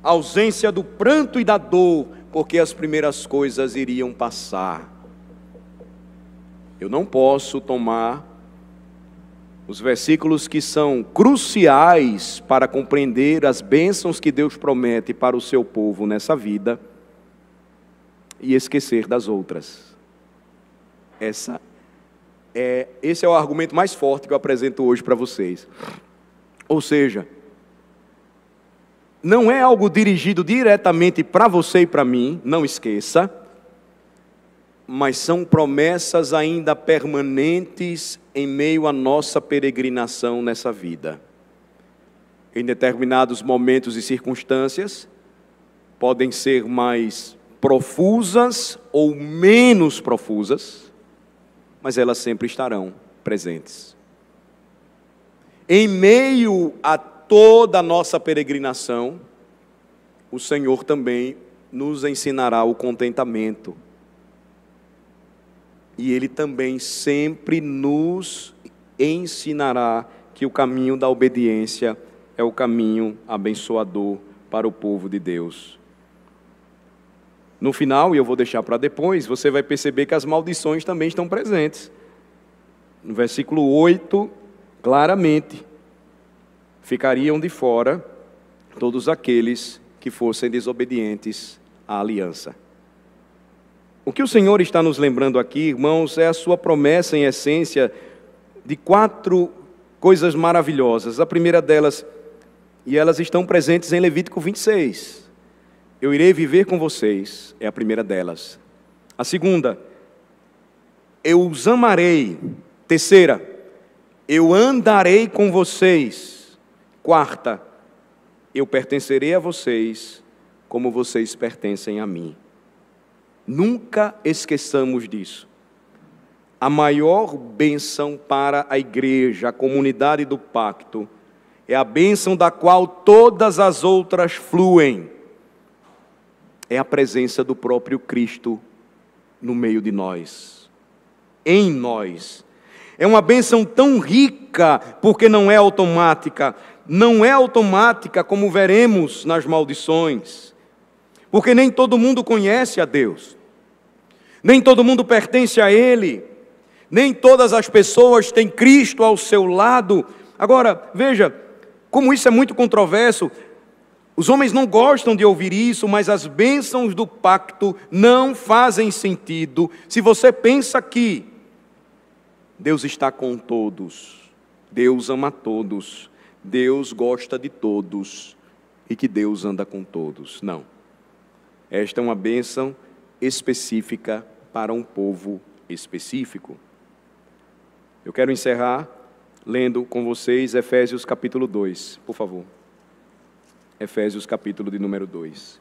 A ausência do pranto e da dor, porque as primeiras coisas iriam passar. Eu não posso tomar os versículos que são cruciais para compreender as bênçãos que Deus promete para o seu povo nessa vida e esquecer das outras. Esse é o argumento mais forte que eu apresento hoje para vocês. Ou seja, não é algo dirigido diretamente para você e para mim, não esqueça, mas são promessas ainda permanentes em meio à nossa peregrinação nessa vida. Em determinados momentos e circunstâncias, podem ser mais profusas ou menos profusas, mas elas sempre estarão presentes. Em meio a toda a nossa peregrinação, o Senhor também nos ensinará o contentamento. E Ele também sempre nos ensinará que o caminho da obediência é o caminho abençoador para o povo de Deus. No final, e eu vou deixar para depois, você vai perceber que as maldições também estão presentes. No versículo 8, claramente, ficariam de fora todos aqueles que fossem desobedientes à aliança. O que o Senhor está nos lembrando aqui, irmãos, é a sua promessa em essência de 4 coisas maravilhosas. A primeira delas, e elas estão presentes em Levítico 26. Eu irei viver com vocês, é a primeira delas. A segunda, eu os amarei. Terceira, eu andarei com vocês. Quarta, eu pertencerei a vocês como vocês pertencem a mim. Nunca esqueçamos disso. A maior bênção para a igreja, a comunidade do pacto, é a bênção da qual todas as outras fluem. É a presença do próprio Cristo no meio de nós, em nós. É uma bênção tão rica, porque não é automática. Não é automática, como veremos nas maldições. Porque nem todo mundo conhece a Deus. Nem todo mundo pertence a Ele. Nem todas as pessoas têm Cristo ao seu lado. Agora, veja, como isso é muito controverso, os homens não gostam de ouvir isso, mas as bênçãos do pacto não fazem sentido se você pensa que Deus está com todos, Deus ama todos, Deus gosta de todos e que Deus anda com todos. Não. Esta é uma bênção específica para um povo específico. Eu quero encerrar lendo com vocês Efésios capítulo 2, por favor. Efésios capítulo de número 2.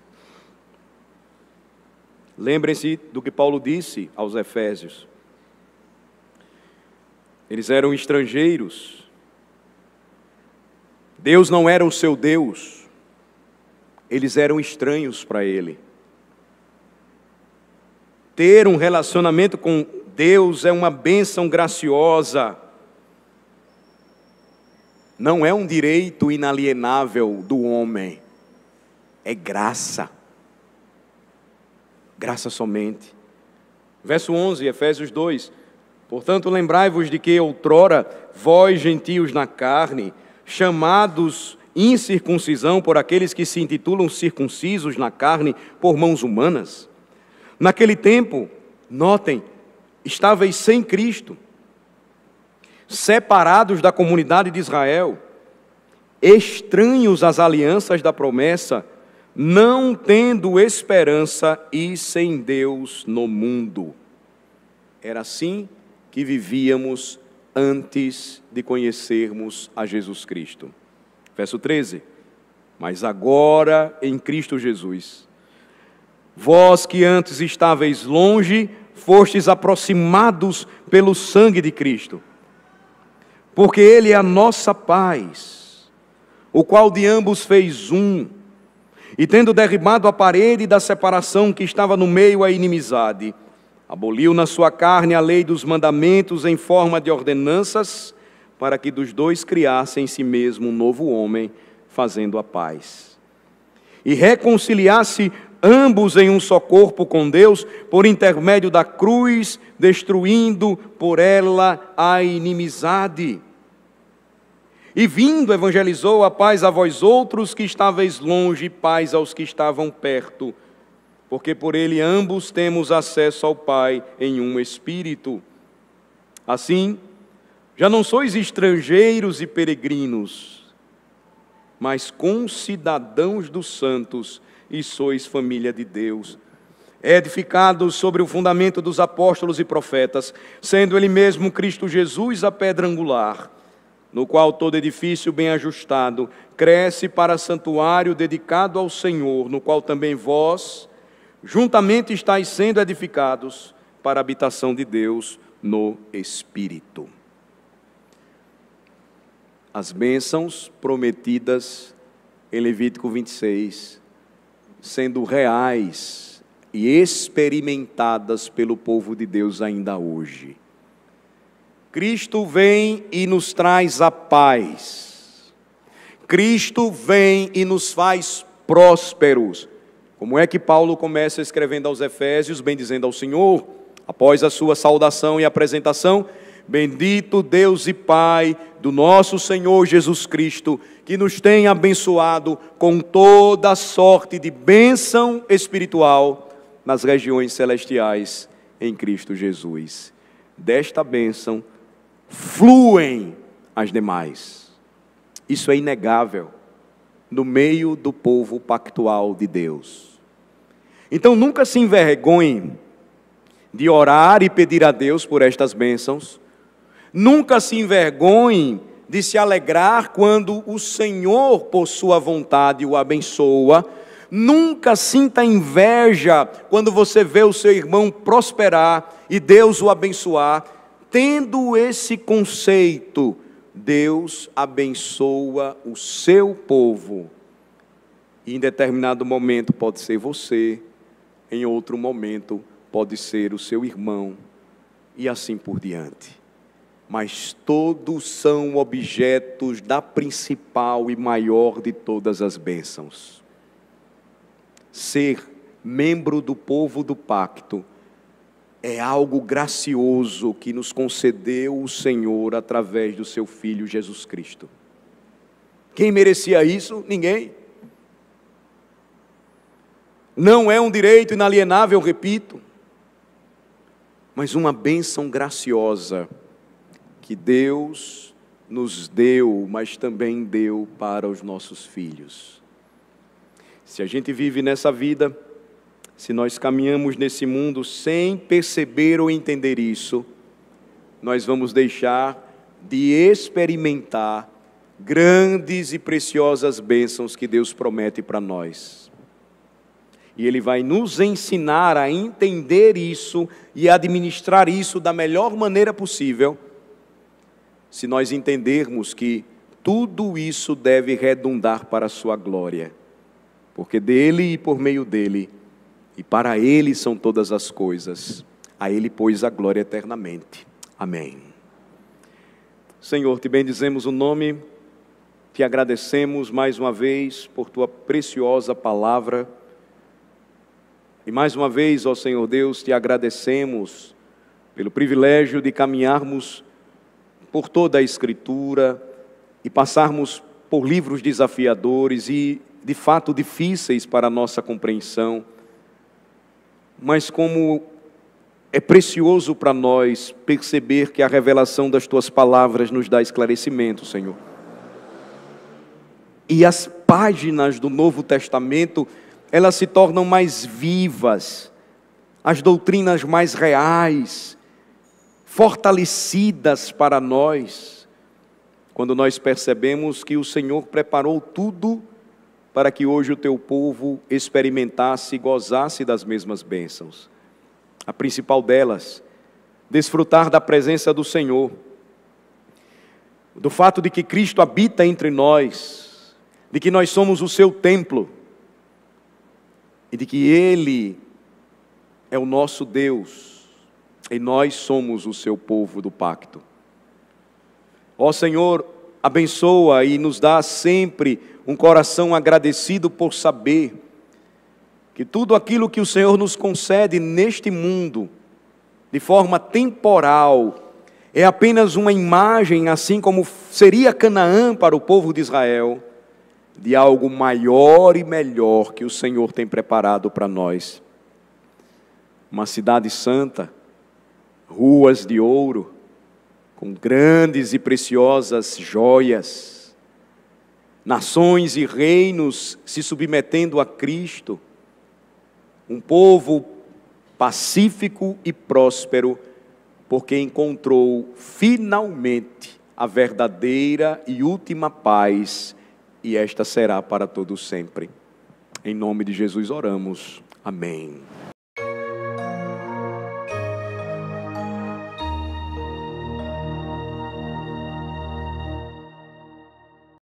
Lembrem-se do que Paulo disse aos Efésios. Eles eram estrangeiros. Deus não era o seu Deus. Eles eram estranhos para Ele. Ter um relacionamento com Deus é uma bênção graciosa. Não é um direito inalienável do homem. É graça. Graça somente. Verso 11, Efésios 2. Portanto, lembrai-vos de que outrora, vós gentios na carne, chamados incircuncisão por aqueles que se intitulam circuncisos na carne por mãos humanas. Naquele tempo, notem, estáveis sem Cristo, separados da comunidade de Israel, estranhos às alianças da promessa, não tendo esperança e sem Deus no mundo. Era assim que vivíamos antes de conhecermos a Jesus Cristo. Verso 13. Mas agora em Cristo Jesus, vós que antes estáveis longe, fostes aproximados pelo sangue de Cristo, porque Ele é a nossa paz, o qual de ambos fez um, e tendo derribado a parede da separação que estava no meio a inimizade, aboliu na sua carne a lei dos mandamentos em forma de ordenanças, para que dos dois criasse em si mesmo um novo homem, fazendo a paz. E reconciliasse ambos em um só corpo com Deus, por intermédio da cruz, destruindo por ela a inimizade. E vindo, evangelizou: a paz a vós outros que estáveis longe, paz aos que estavam perto. Porque por ele ambos temos acesso ao Pai em um Espírito. Assim, já não sois estrangeiros e peregrinos, mas concidadãos dos santos, e sois família de Deus, edificados sobre o fundamento dos apóstolos e profetas, sendo ele mesmo Cristo Jesus a pedra angular, no qual todo edifício bem ajustado cresce para santuário dedicado ao Senhor, no qual também vós juntamente estáis sendo edificados para a habitação de Deus no Espírito. As bênçãos prometidas em Levítico 26, sendo reais e experimentadas pelo povo de Deus ainda hoje. Cristo vem e nos traz a paz. Cristo vem e nos faz prósperos. Como é que Paulo começa escrevendo aos Efésios, bendizendo ao Senhor, após a sua saudação e apresentação: bendito Deus e Pai do nosso Senhor Jesus Cristo, que nos tem abençoado com toda sorte de bênção espiritual nas regiões celestiais em Cristo Jesus. Desta bênção fluem as demais. Isso é inegável no meio do povo pactual de Deus. Então nunca se envergonhe de orar e pedir a Deus por estas bênçãos. Nunca se envergonhe de se alegrar quando o Senhor, por sua vontade, o abençoa. Nunca sinta inveja quando você vê o seu irmão prosperar e Deus o abençoar. Tendo esse conceito, Deus abençoa o seu povo. E em determinado momento pode ser você, em outro momento pode ser o seu irmão, e assim por diante. Mas todos são objetos da principal e maior de todas as bênçãos. Ser membro do povo do pacto é algo gracioso que nos concedeu o Senhor através do seu Filho Jesus Cristo. Quem merecia isso? Ninguém. Não é um direito inalienável, repito, mas uma bênção graciosa que Deus nos deu, mas também deu para os nossos filhos. Se a gente vive nessa vida, se nós caminhamos nesse mundo sem perceber ou entender isso, nós vamos deixar de experimentar grandes e preciosas bênçãos que Deus promete para nós. E Ele vai nos ensinar a entender isso e administrar isso da melhor maneira possível, se nós entendermos que tudo isso deve redundar para a sua glória, porque dele e por meio dele, e para ele são todas as coisas, a ele pois a glória eternamente. Amém. Senhor, te bendizemos o nome, te agradecemos mais uma vez por tua preciosa palavra, e mais uma vez, ó Senhor Deus, te agradecemos pelo privilégio de caminharmos por toda a Escritura e passarmos por livros desafiadores e, de fato, difíceis para a nossa compreensão. Mas como é precioso para nós perceber que a revelação das Tuas palavras nos dá esclarecimento, Senhor. E as páginas do Novo Testamento, elas se tornam mais vivas, as doutrinas mais reais, fortalecidas para nós, quando nós percebemos que o Senhor preparou tudo para que hoje o teu povo experimentasse e gozasse das mesmas bênçãos. A principal delas, desfrutar da presença do Senhor, do fato de que Cristo habita entre nós, de que nós somos o seu templo, e de que Ele é o nosso Deus, e nós somos o seu povo do pacto. Ó Senhor, abençoa e nos dá sempre um coração agradecido por saber que tudo aquilo que o Senhor nos concede neste mundo, de forma temporal, é apenas uma imagem, assim como seria Canaã para o povo de Israel, de algo maior e melhor que o Senhor tem preparado para nós. Uma cidade santa, ruas de ouro, com grandes e preciosas joias, nações e reinos se submetendo a Cristo, um povo pacífico e próspero, porque encontrou finalmente a verdadeira e última paz, e esta será para todos sempre. Em nome de Jesus oramos. Amém.